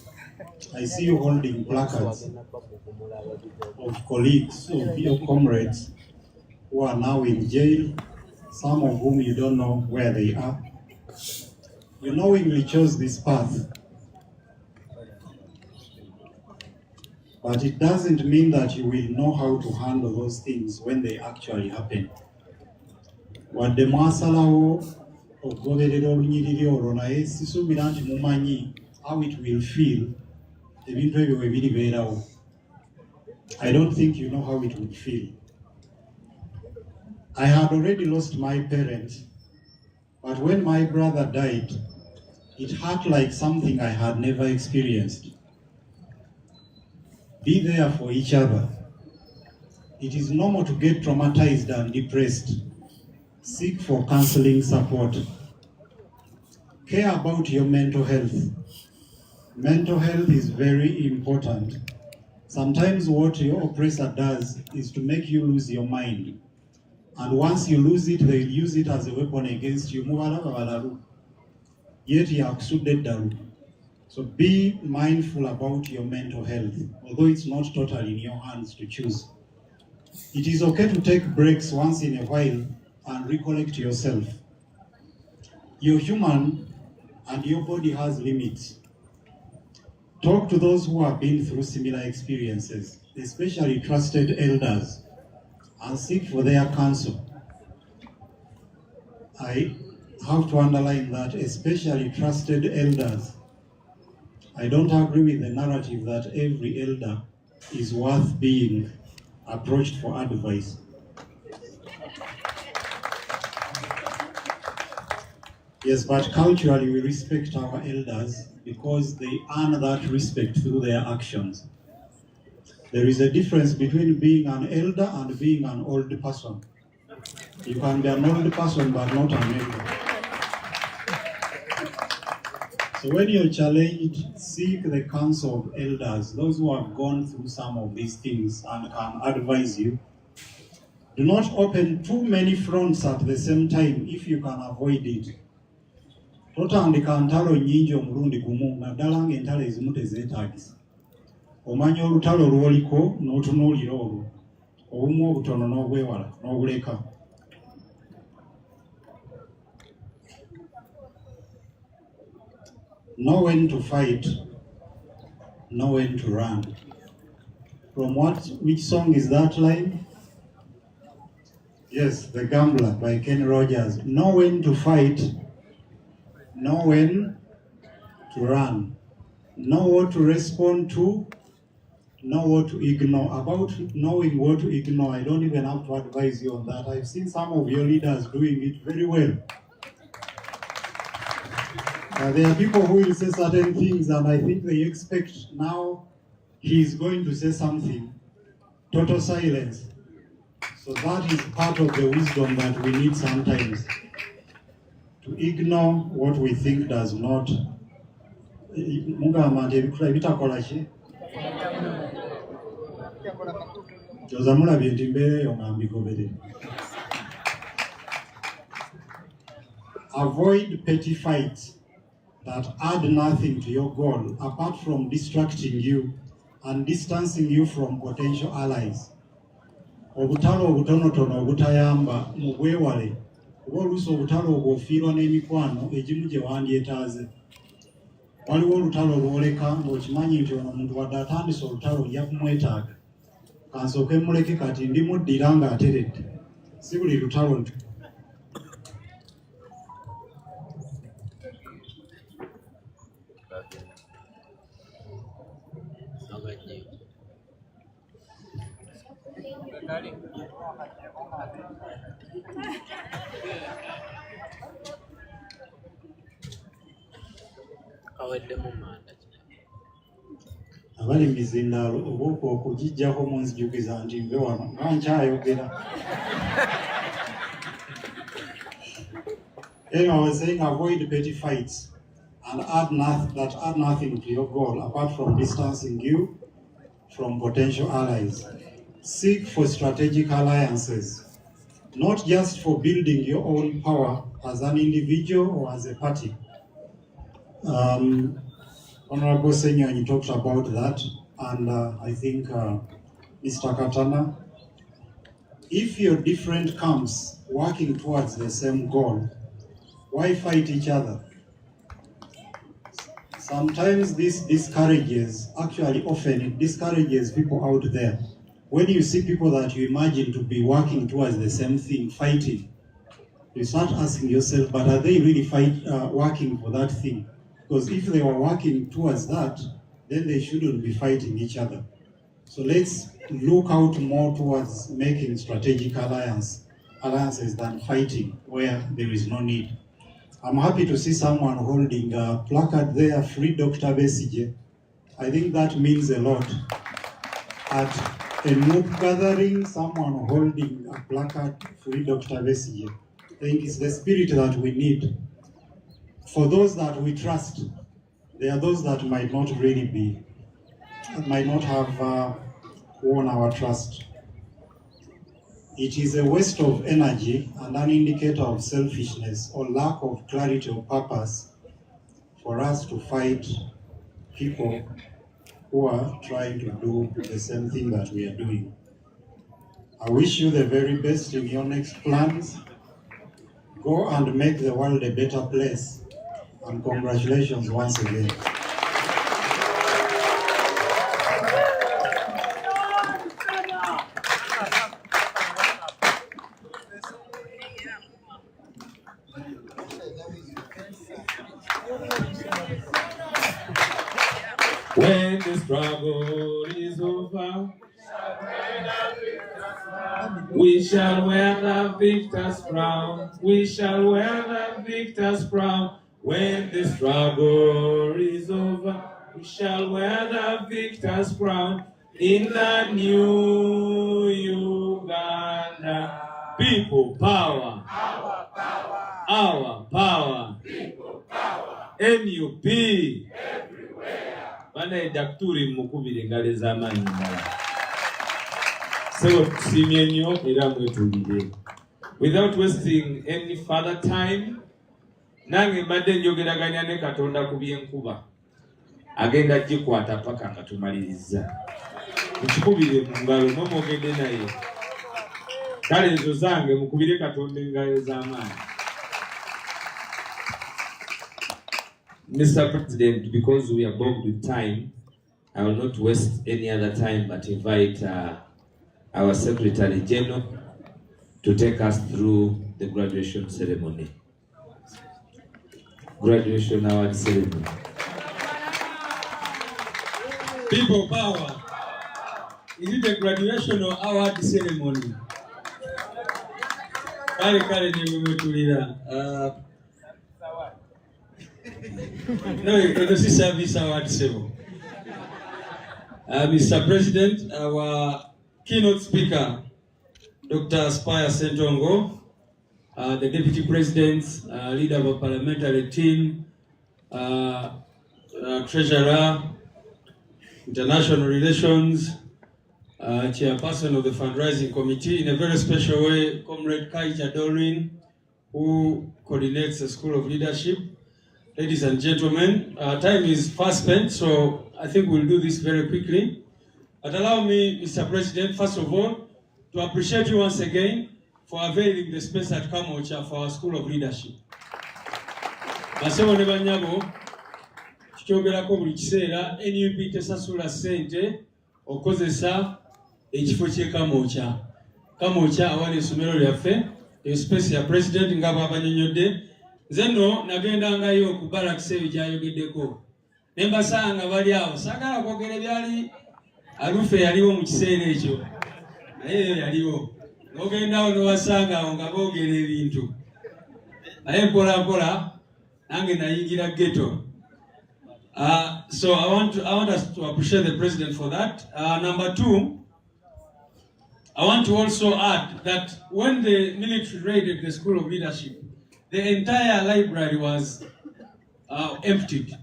I see you holding placards of colleagues, of your comrades who are now in jail, some of whom you don't know where they are. You knowingly chose this path. But it doesn't mean that you will know how to handle those things when they actually happen. Wadde mwasalawo okugoberera olunyiriri olwo naye sisuubira nti mumanyi how it will feel ebintu ebyo bwe biribeerawo. I don't think you know how it would feel. I had already lost my parents, but when my brother died, it hurt like something I had never experienced. Be there for each other. It is normal to get traumatized and depressed. Seek for counseling support. Care about your mental health. Mental health is very important. Sometimes what your oppressor does is to make you lose your mind. And once you lose it, they'll use it as a weapon against you. Yet yakusudde eddalu. So be mindful about your mental health, although it's not totally in your hands to choose. It is okay to take breaks once in a while and recollect yourself. You're human and your body has limits. Talk to those who have been through similar experiences, especially trusted elders, and seek for their counsel. I have to underline that, especially trusted elders. I don't agree with the narrative that every elder is worth being approached for advice. Yes, but culturally we respect our elders because they earn that respect through their actions. There is a difference between being an elder and being an old person. You can be an old person but not an elder. So when you're challenged, seek the counsel of elders, those who have gone through some of these things and can advise you. Do not open too many fronts at the same time if you can avoid it. Totandika ntalo nyingi omulundi gumu naddala ng'entalo ezimu tezeetaagisa. Omanya olutalo lw'oliko n'otunuulira olwo, obumu obutono n'obwewala n'obuleka. Know when to fight, know when to run. From which song is that line? Yes, The Gambler by Kenny Rogers. Know when to fight, know when to run. Know what to respond to, know what to ignore. About knowing what to ignore, I don't even have to advise you on that. I've seen some of your leaders doing it very well. There are people who will say certain things and I think they expect now he's going to say something. Total silence. So that is part of the wisdom that we need sometimes. To ignore what we think does not. Avoid petty fights that add nothing to your goal apart from distracting you and distancing you from potential allies. Obutalo obutonotono obutayamba mubwewale kuba oluusi obutalo obwo ofiirwa n'emikwano egimu gye wandyetaaze. Waliwo olutalo lwoleka ng'okimanyi nti ono omuntu wadde atandise olutalo ojja kumwetaaga. Kansooke muleke kati ndimuddira ng'ateredde. Si buli lutalo nti. Abali mizindaalo obuuka okugijjako munzijukiza nti nve wano nga nkyayogera. Anyway, I was saying avoid petty fights and add nothing to your goal apart from distancing you from potential allies. Seek for strategic alliances, not just for building your own power as an individual or as a party. Honorable Senior, you talked about that, and I think Mr. Katana, if you're different camps working towards the same goal, why fight each other? Sometimes this discourages, actually often it discourages people out there. When you see people that you imagine to be working towards the same thing, fighting, you start asking yourself, but are they really working for that thing? Because if they were working towards that, then they shouldn't be fighting each other. So let's look out more towards making strategic alliances than fighting where there is no need. I'm happy to see someone holding a placard there, Free Dr. Besigye. I think that means a lot. At a NUP gathering, someone holding a placard, Free Dr. Besigye. I think it's the spirit that we need. For those that we trust, there are those that might not really be, that might not have won our trust. It is a waste of energy and an indicator of selfishness or lack of clarity of purpose for us to fight people who are trying to do the same thing that we are doing. I wish you the very best in your next plans. Go and make the world a better place. And congratulations once again. When the struggle is over, we shall wear the victor's crown. We shall wear the victor's crown. When the struggle is over, we shall wear the victor's crown in the new Uganda. People power. Our power. Our power. People power. NUP. Bana daktari mukubiri ngale zamani ndala. So tusimyenyo era mwetulire. Without wasting any further time, nange mbadde njogeraganya ne Katonda ku byenkuba. Agenda jikwata paka nga tumaliriza. Mukubire mu ngalo nomogende naye. Kale ezo zange mukubire Katonda engalo z'amaanyi. Mr. President, because we are bogged with time, I will not waste any other time but invite our Secretary General to take us through the graduation ceremony. Graduation award ceremony. People power. Is it a graduation or award ceremony? Kale ni mmetulira. No, this is service award ceremony. Mr. President, our keynote speaker, Dr. Spire Sentongo, the Deputy President, leader of a parliamentary team, Treasurer, International Relations, Chairperson of the Fundraising Committee, in a very special way, Comrade Kaija Doreen, who coordinates the School of Leadership. Ladies and gentlemen, time is fast spent, so I think we'll do this very quickly. But allow me, Mr. President, first of all, to appreciate you once again for availing the space at Kamocha for our School of Leadership. Masebo ne banyabo, tukyogerako buli kiseera, NUP tesasula ssente okozesa ekifo ky'e Kamocha. Kamocha awali essomero lyaffe, space ya President nga bw'abanyonyodde. Zeno nagendangayo ku barracks ebyayogeddeko. Ne mbasanga bali awo. Sagala kwogera byali alufe yaliwo mu kiseera ekyo. Naye yaliwo. N'ogendawo n'owasanga awo nga boogera ebintu. Naye mpola nange nayingira ghetto. So I want us to appreciate the President for that. Number two, I want to also add that when the military raided the School of Leadership, the entire library was emptied.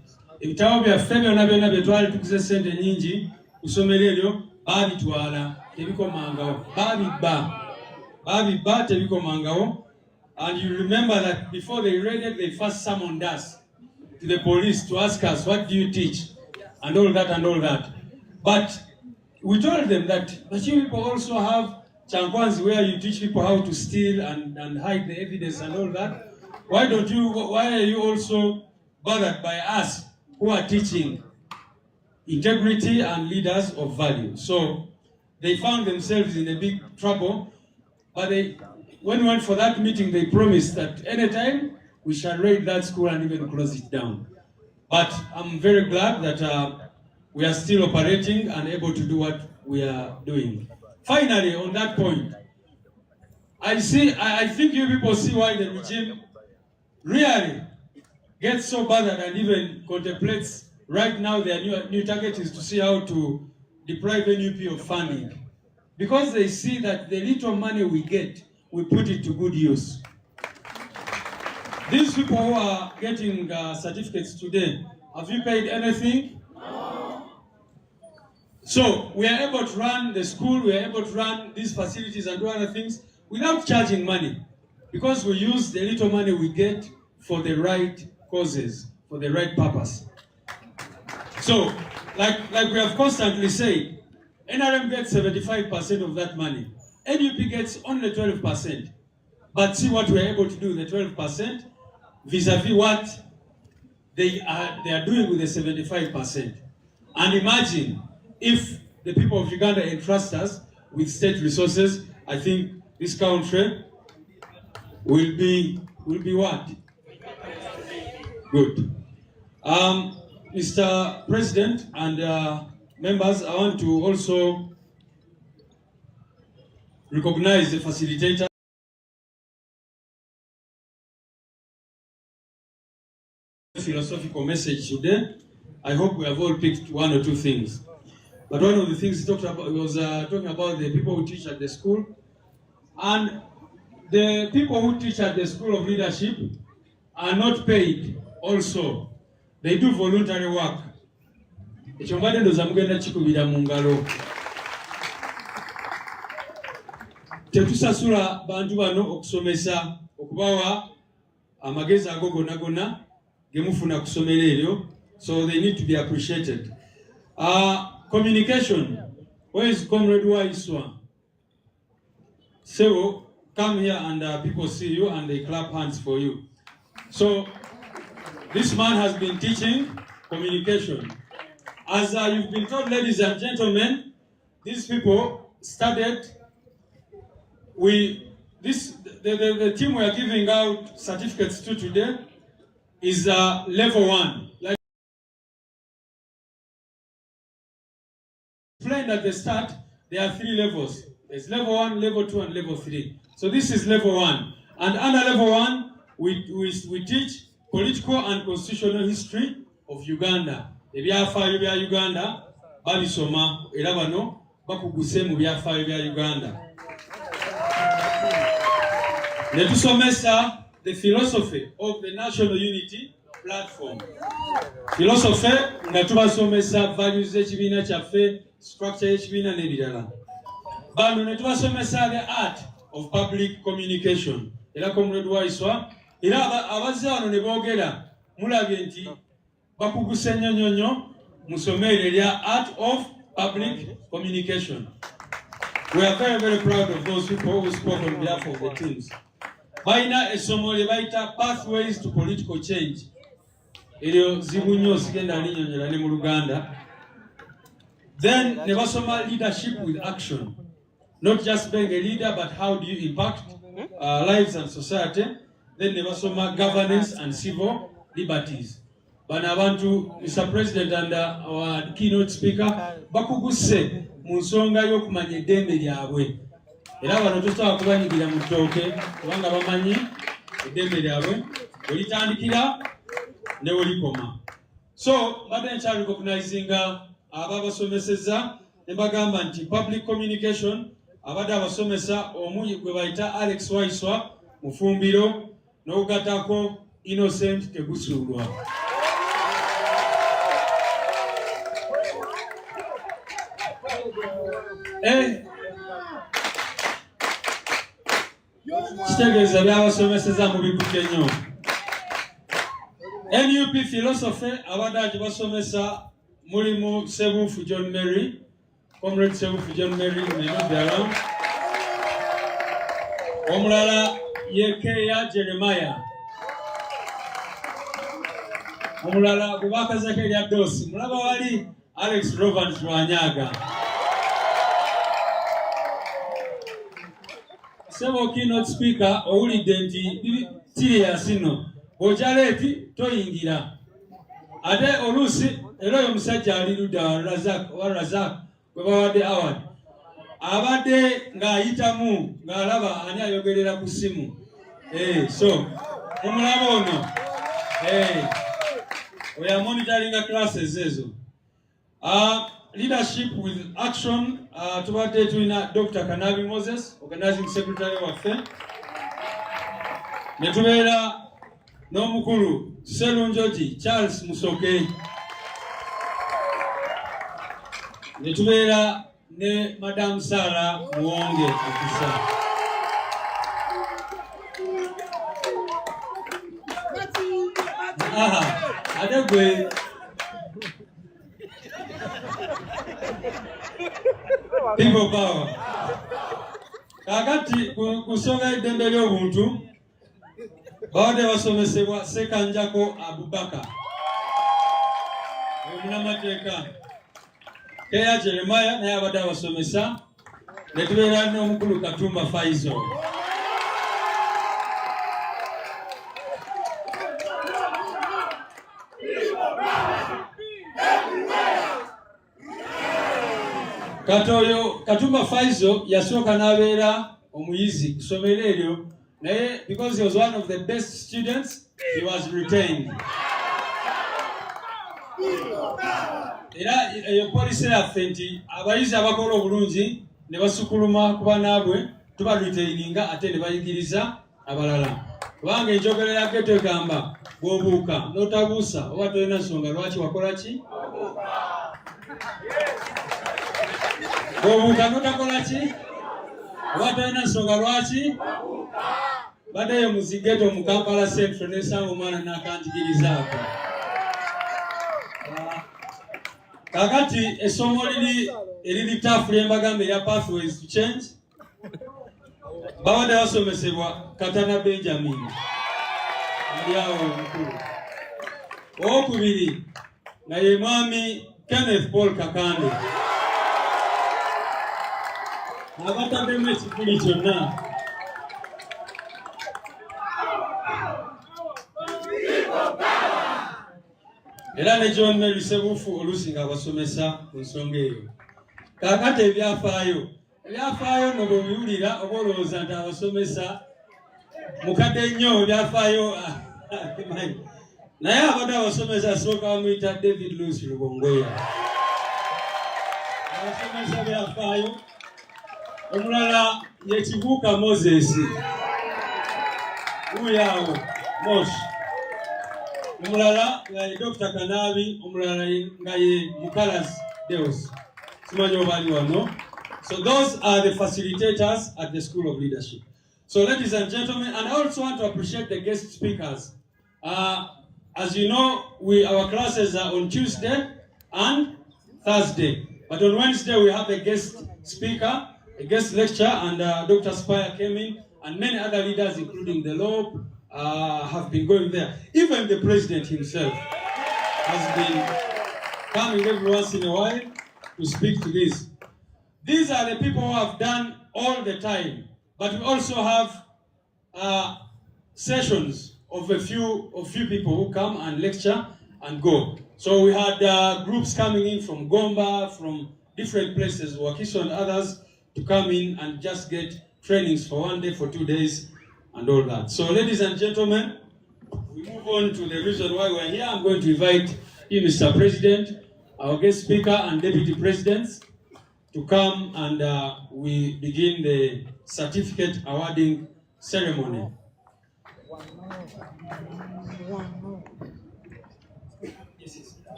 Ibitabo byaffe byonna bye twali tukuze ssente nnyingi kusomera eryo baabitwala tebikomangawo. Babibba tebikomangawo. And you remember that before they raided, they first summoned us to the police to ask us, what do you teach? And all that. But we told them that, but you people also have chankwanzi where you teach people how to steal and hide the evidence and all that. Why are you also bothered by us who are teaching integrity and leaders of value? So they found themselves in a big trouble, but when we went for that meeting, they promised that anytime we shall raid that school and even close it down. But I'm very glad that we are still operating and able to do what we are doing. Finally, on that point, I think you people see why the regime really gets so bothered and even contemplates right now their new target is to see how to deprive NUP of funding. Because they see that the little money we get, we put it to good use. These people who are getting certificates today, have you paid anything? No. So we are able to run the school, we are able to run these facilities and do other things without charging money. Because we use the little money we get for the right causes, for the right purpose. So, like we have constantly said, NRM gets 75% of that money. NUP gets only 12%. But see what we are able to do, the 12%, vis-a-vis what they are doing with the 75%. And imagine if the people of Uganda entrust us with state resources, I think this country will be what? Good. Mr. President and members, I want to also recognize the facilitator. Philosophical message today. I hope we have all picked one or two things. But one of the things he talked about was talking about the people who teach at the school. And the people who teach at the School of Leadership are not paid also. They do voluntary work. Tetusasula bantu bano okusomesa okubawa amagezi ago gonna gemufuna kusomera ebyo, so they need to be appreciated. Communication. Where is Comrade Waiswa? So come here and people see you and they clap hands for you. So this man has been teaching communication. As you've been told, ladies and gentlemen, these people started. The team we are giving out certificates to today is level 1. Like explained at the start, there are 3 levels. There's level 1, level 2, and level 3. So this is level 1. And under level 1, we teach political and constitutional history of Uganda. Ebyafaayo bya Uganda babisoma era bano bakuguse mu byafaayo bya Uganda. Netusomesa the philosophy of the National Unity Platform. Philosophy nga tubasomesa values z'ekibiina kyaffe, structure y'ekibiina n'ebirala. Bano netubasomesa the art of public communication. Era Comrade Waiswa, era abazze wano ne boogera mulabye nti bakuguse nnyo musomere erya art of public communication. We are very, very proud of those people who spoke on behalf of the teams. Baina esomo lye bayita pathways to political change. Eryo zibu nnyo sigenda linnyonnyola ne mu Luganda. Then ne basoma leadership with action. Not just being a leader, but how do you impact lives and society. Then ne basoma governance and civil liberties. Bano abantu, Mr. President and our keynote speaker, bakuguse mu nsonga y'okumanya eddembe lyabwe. Era bano tosobola kubanyigira mu ttooke kubanga bamanyi eddembe lyabwe welitandikira ne welikoma. So mbadde nkyali recognizinga ababasomesezza ne bagamba nti public communication abadde abasomesa omu gwe bayita Alex Waiswa Mufumbiro n'okugatako Innocent Tegusulwa. Kitegeeza byabasomeseza mu bikutte nnyo. NUP philosophy abadde agibasomesa mulimu Sebufu John Mary, Comrade Sebufu John Mary may not be around. Omulala Yekeya Jeremiah. Omulala gwe baakazako erya Dosi. Mulaba wali Alex Rovans Lwanyaga. Sebo keynote speaker owulidde nti serious no bw'okyaleeti toyingira. Ate oluusi era oyo omusajja ali ludda Razak gwe bawadde award abadde ng'ayitamu ng'alaba ani ayogerera ku ssimu. So omulaba ono we are monitoring classes ezo. Leadership with action, tubadde tulina Dr. Kanabi Moses, organizing secretary waffe. Ne tubeera n'omukulu Serunjoji Charles Musoke. Ne tubeera ne Madam Sarah Muwonge Akisa. Ate gwe People power. Kakati kusonga eddembe ly'obuntu bawadde basomesebwa Sekanjako Abubakar omunnamateeka Keya Jeremiah naye abadde abasomesa ne tubeera n'omukulu Katumba Faizo. Katoyo Katumba Faizo yasooka n'abeera omuyizi ku ssomero eryo naye because he was one of the best students he was retained. Era eyo policy yaffe nti abayizi abakola obulungi ne basukuluma ku banaabwe tuba retaininga ate ne bayigiriza abalala. Kubanga enjogera ya Geto egamba bw'obuuka n'otabuusa oba tolina nsonga lwaki wakola ki? Bw'obuuka n'otakola ki? Oba tolina nsonga lwaki? Baddeyo mu Zigeto mu Kampala Central n'esanga omwana n'akanjigirizaako. Kakati essomo eriri ttaafu lye mbagamba erya Pathways to Change babadde basomesebwa Katana Benjamin ali awo omukulu. Owokubiri nga ye mwami Kenneth Paul Kakande abataddemu ekikuli kyonna. Era ne John Mary Sebufu oluusi nga abasomesa ku nsonga eyo. Kaakati ebyafaayo no bwe biwulira oba olowooza nti abasomesa mukadde nnyo ebyafaayo naye abadde abasomesa asooka bamuyita David Lucy Lubongoya. Abasomesa byafaayo omulala ye Kibuuka Moses uyaawo Moshi, omulala nga ye Dr. Kanabi, omulala nga ye Mukalas Deus. Simanyi oba ali wano. So those are the facilitators at the School of Leadership. So ladies and gentlemen, and I also want to appreciate the guest speakers. As you know, our classes are on Tuesday and Thursday. But on Wednesday we have a guest speaker, a guest lecture, and Dr. Spire came in, and many other leaders, including the LOB, have been going there. Even the president himself has been coming every once in a while to speak to this. These are the people who have done all the time, but we also have sessions of a few people who come and lecture and go. So we had groups coming in from Gomba, from different places, Wakiso and others, to come in and just get trainings for 1 day, for 2 days, and all that. So ladies and gentlemen, we move on to the reason why we're here. I'm going to invite you, Mr. President, our guest speaker and deputy presidents, to come and we begin the certificate awarding ceremony.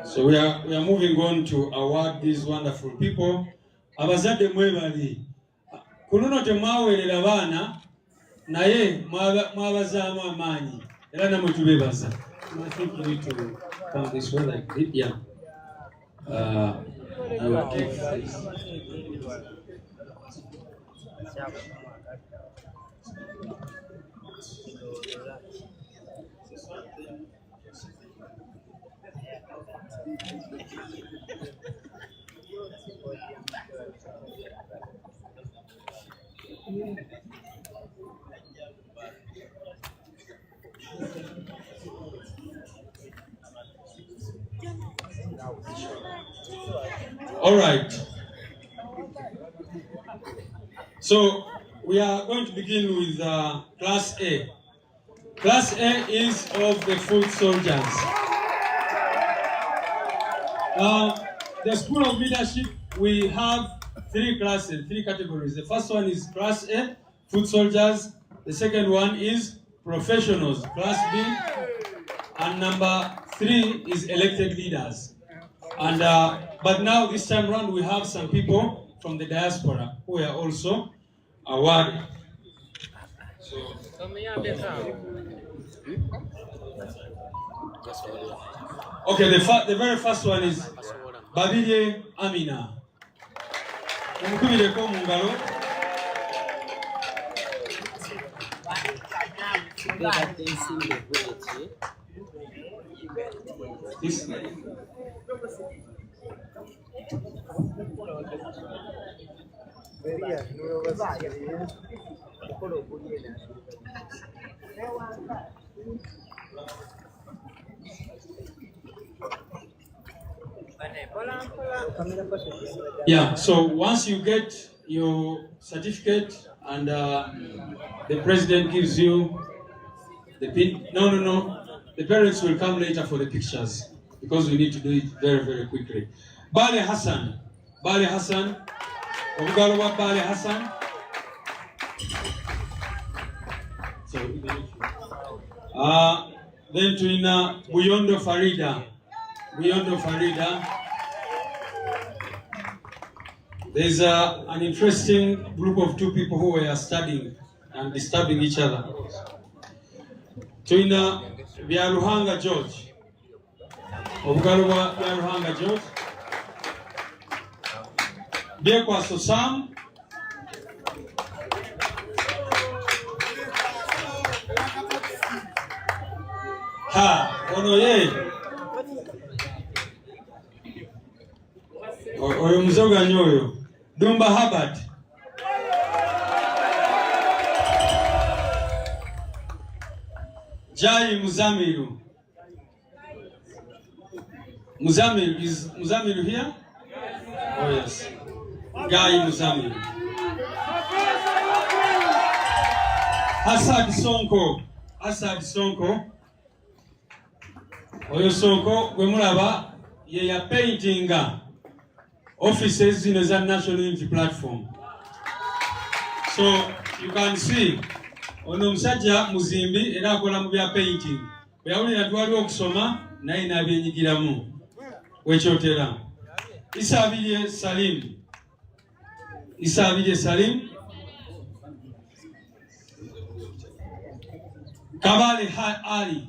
So we are moving on to award these wonderful people. Abazadde mwebali. Kunono temwaweerera baana naye mwabazaamu amaanyi. Era namwe tubeebaza. I think you need to come this way like this. Yeah. I will give this. All right. So we are going to begin with Class A. Class A is of the foot soldiers. The School of Leadership, we have 3 classes, 3 categories. The first one is Class A, foot soldiers. The second one is professionals, Class B. And number 3 is elected leaders. And but now this time around we have some people from the diaspora who are also awarded. So, Okay, the very first one is Babirye Amina. Mukubireko mu ngalo. Yeah, so once you get your certificate and the president gives you the pin, no, the parents will come later for the pictures because we need to do it very, very quickly. Bale Hassan, Obugalo Bale Hassan. So, then to Buyondo Farida. There's an interesting group of two people who were studying and disturbing each other. Tuina Byaruhanga George. Obugaluwa Byaruhanga George. Byekwa Sosam. Ono ye. Oyo muzoga nyoyo. Dumba Habad. Jai Muzamiru. Muzamiru, is Muzamiru here? Oh yes. Jai Muzamiru. Asad Sonko. Oyo Sonko gwe mulaba ye ya paintinga offices in the National Unity Platform. So you can see ono musajja muzimbi era akola mu bya painting. Oyawulira twaliwo okusoma naye n'abyenyigiramu. Wekyotera. Isabirye Salim. Kabale Ali.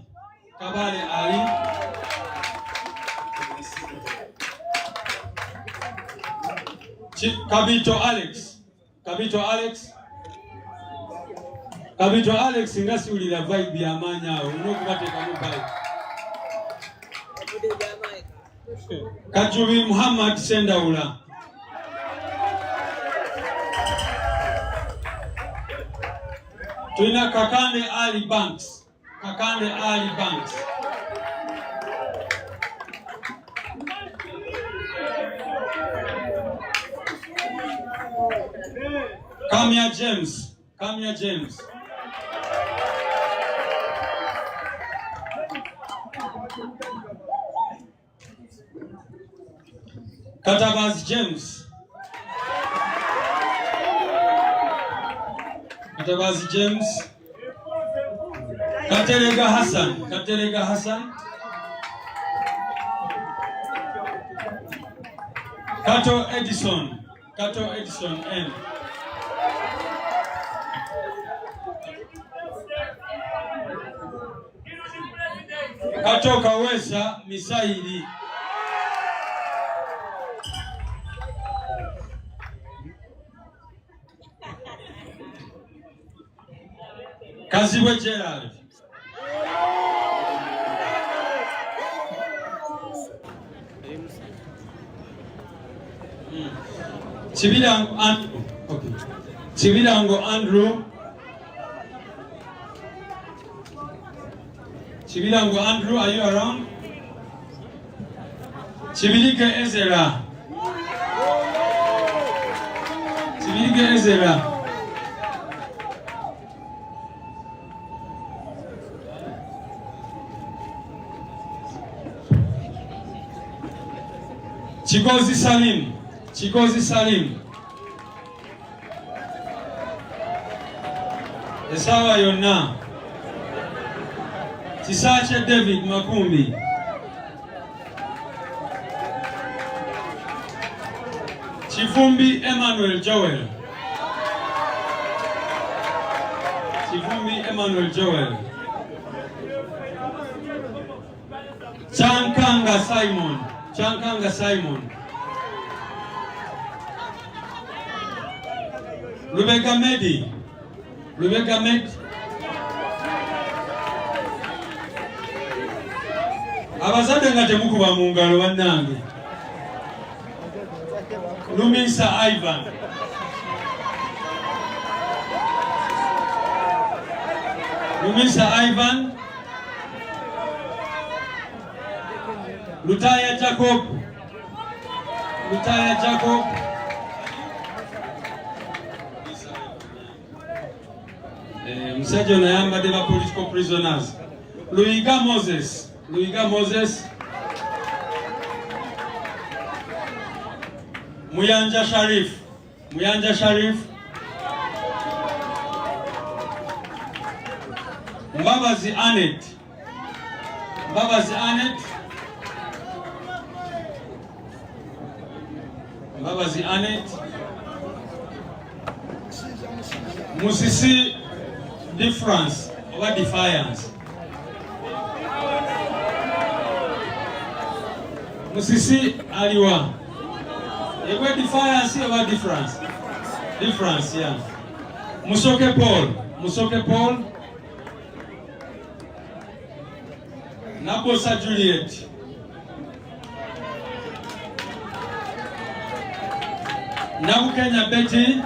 Kabito Alex ngasi ulira vibe ya manya unokubateka mu vibe. Kajubi Muhammad Sendaula. Tuina Kakande Ali Banks. Kamia James. Katabaz James. Katerega Hassan. Kato Edison M. Kato Kawesa Misaili. Kaziwe Gerald. Chibirango Andrew, are you around? Chibilike Ezra. Chigozi Salim. Esawa yonna. Chisache David Makumbi. Chifumbi Emmanuel Joel. Chankanga Simon. Chankanga Simon. Lubega Medi. Lubega Medi. Abazadde nga temukuba mu ngalo bannange. Lumisa Ivan. Lumisa Ivan. Lutaya Jacob. Lutaya Jacob. Musajja ono ayambadde ba political prisoners. Luiga Moses. Luiga Moses. Muyanja Sharif. Muyanja Sharif. Mbabazi Anet. Mbabazi Anet. Mbabazi Anet. Musisi Difference over Defiance. Musisi aliwa. Ewe Defiance over Difference. Difference, yeah. Musoke Paul. Musoke Paul. Nabosa Juliet. Nabukenya Betty.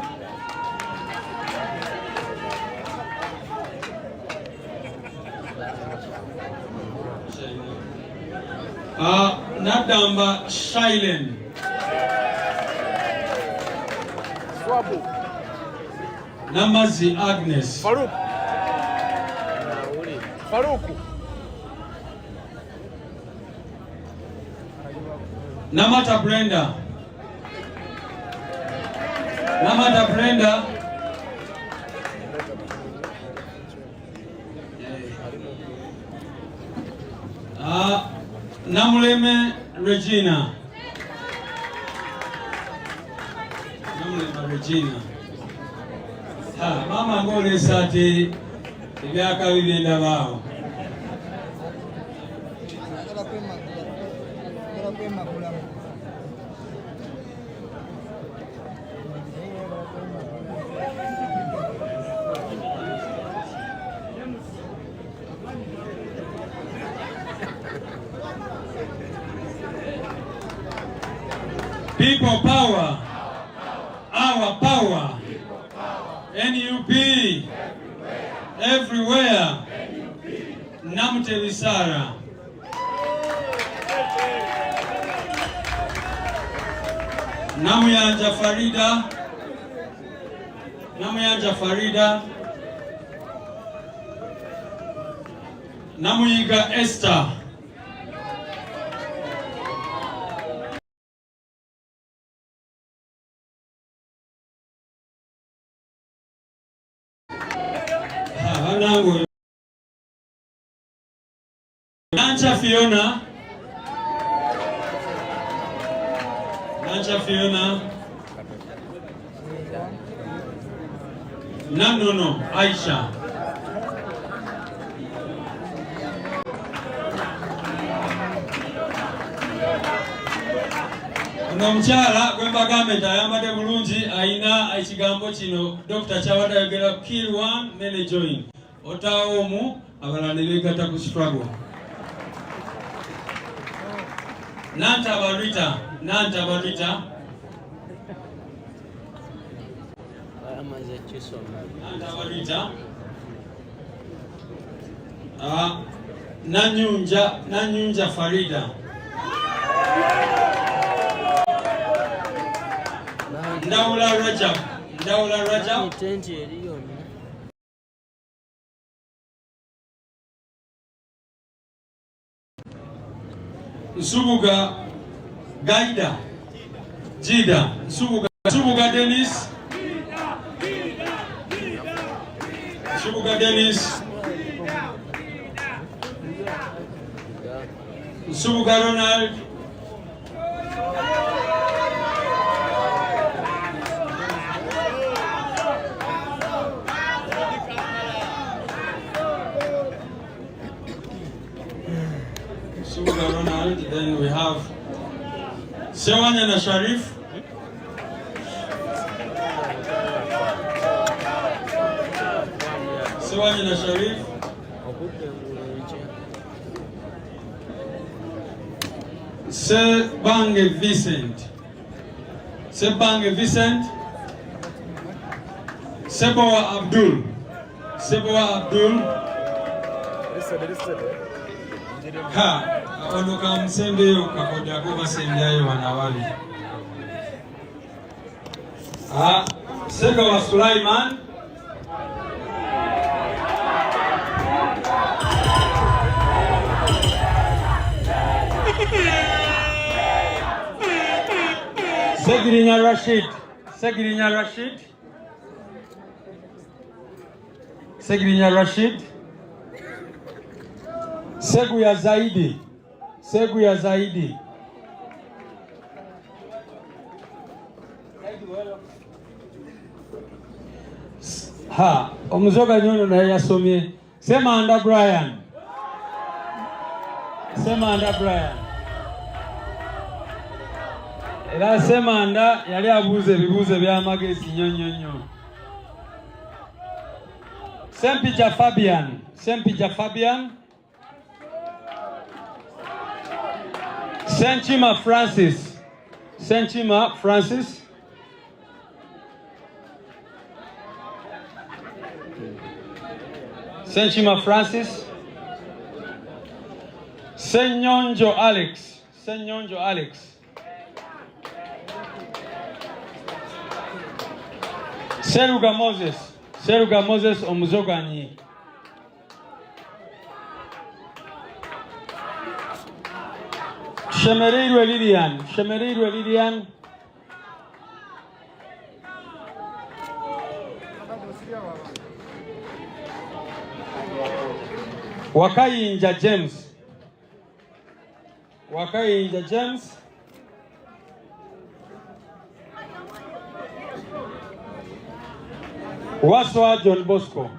Nadamba Shailen. Swabu. Namazi Agnes. Faruk. Faruku. Namata Brenda. Namata Brenda. Namuleme Regina. Namuleme Regina. Mama ngole sati ebyaka bibenda bawo. People power, our power, NUP, everywhere, Namte Visara. Namuyanja Farida, Namuyanja Farida, Namuyiga Esther. Nancha Fiona. Nancha Fiona. No, Aisha. Omukyala gwembagambe ayambadde bulungi ayina ekigambo kino Dr. Chawada yogera kill one many join. Otawo omu abalala ne beegatta ku struggle. Nanta Barita. Nanyunja Farida. Ndawula Rajab. Nsubuga Gaida. Jida. Nsubuga Dennis. Nsubuga Ronald. Nsubuga Brother Ronald. Then we have Sewanya and Sharif. Sewanya and Sharif. Sebange Vincent. Sebange Vincent. Sebowa Abdul. Sebowa Abdul. Ha, ono kamsembe yo kakoda ko basembe ayo wanawali. Ah, Sebowa Sulaiman. Segirinya Rashid. Segirinya Rashid. Segirinya Rashid. Segu ya zaidi. Segu ya zaidi. Ha, omuzoga nyono na yasomye. Sema anda Brian. Sema anda Brian. Era sema anda yali abuze bibuze bya magezi nyonyonyo. Sempija Fabian. Sempija Fabian. Senchima Francis. Senchima Francis. Senchima Francis. Senyonjo Alex. Senyonjo Alex. Seruga Moses. Seruga Moses omuzogani. Shemerirwe Lilian. Shemerirwe Lilian. Wakayinja James. Wakayinja James. Waswa John Bosco.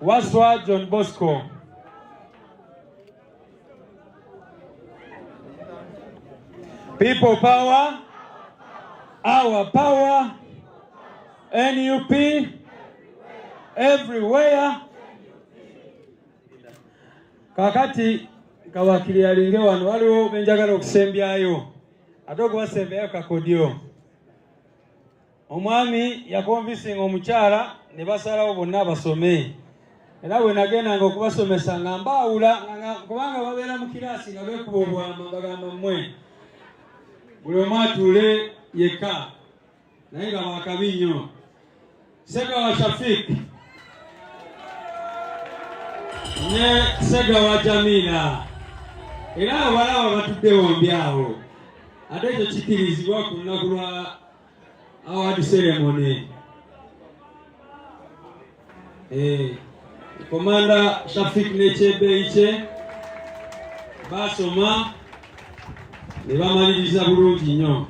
Waswa John Bosco. People power, our power, NUP, everywhere. Kakati kawakili alinge wano waliwo benjagala okusembyayo ate okubasembyayo kakodyo. Omwami yakonvisinga omukyala ne basalawo bonna abasome. Era bwe nagendanga okubasomesa nga mbaawula kubanga babeera mu kiraasi nga beekuba obwama bagamba mmwe buli omu atuule yekka naye nga bakabi nnyo. Segawa Shafik ne Segawa Jamila era abalaba batudde bombi awo ate ekyo kikirizibwa ku lunaku lwa award ceremony. Komanda Shafik n'ekyebbeeyi basoma ne bamaliriza bulungi nnyo.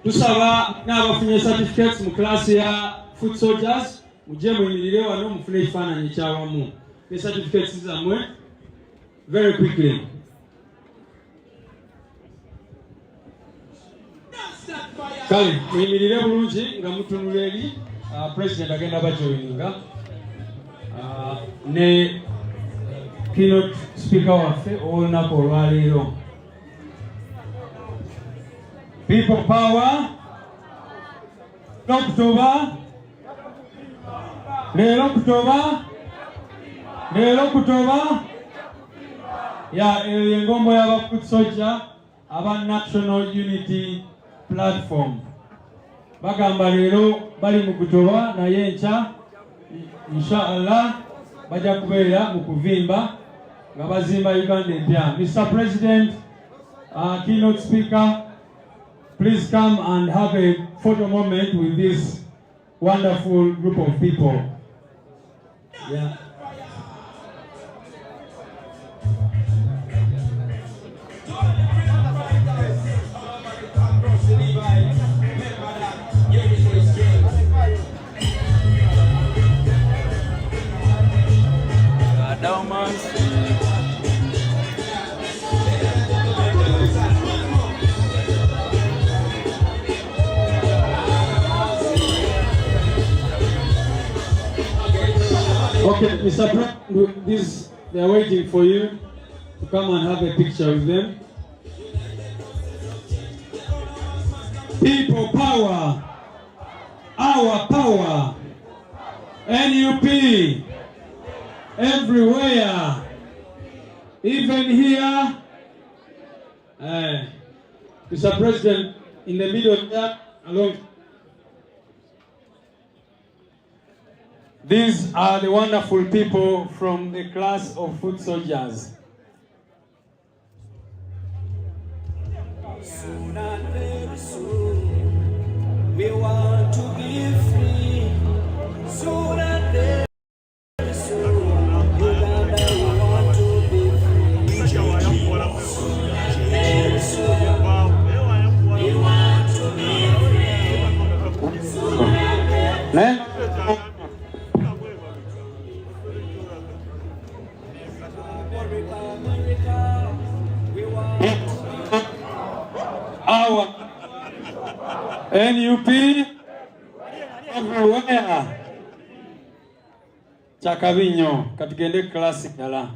Tusaba n'abafunye certificates mu class ya foot soldiers mujje muyimirire wano mufune ekifaananyi ekyawamu ne certificates zammwe very quickly. Kale muyimirire bulungi nga mutunula eri president agenda bajoyininga ne keynote speaker waffe olunaku olwaleero. People power. Leero Kutoba. Ya engombo y'aba foot soldier aba National Unity Platform. Bagamba leero bali mu Kutoba naye enkya inshallah bajja kubeera mu kuvimba nga bazimba Uganda empya. Mr. President, keynote speaker, please come and have a photo moment with this wonderful group of people. Yeah. Okay, Mr. President, this, they are waiting for you to come and have a picture with them. People power, our power, NUP, everywhere, even here. Mr. President, in the middle of that, along. These are the wonderful people from the class of foot soldiers. Soon and very soon, we want to be free. Soon and very soon, Uganda, we want to be free. Soon and very soon, we want to be free. Soon and very soon. Our NUP everywhere. Chakavinyo katikende klasi dala.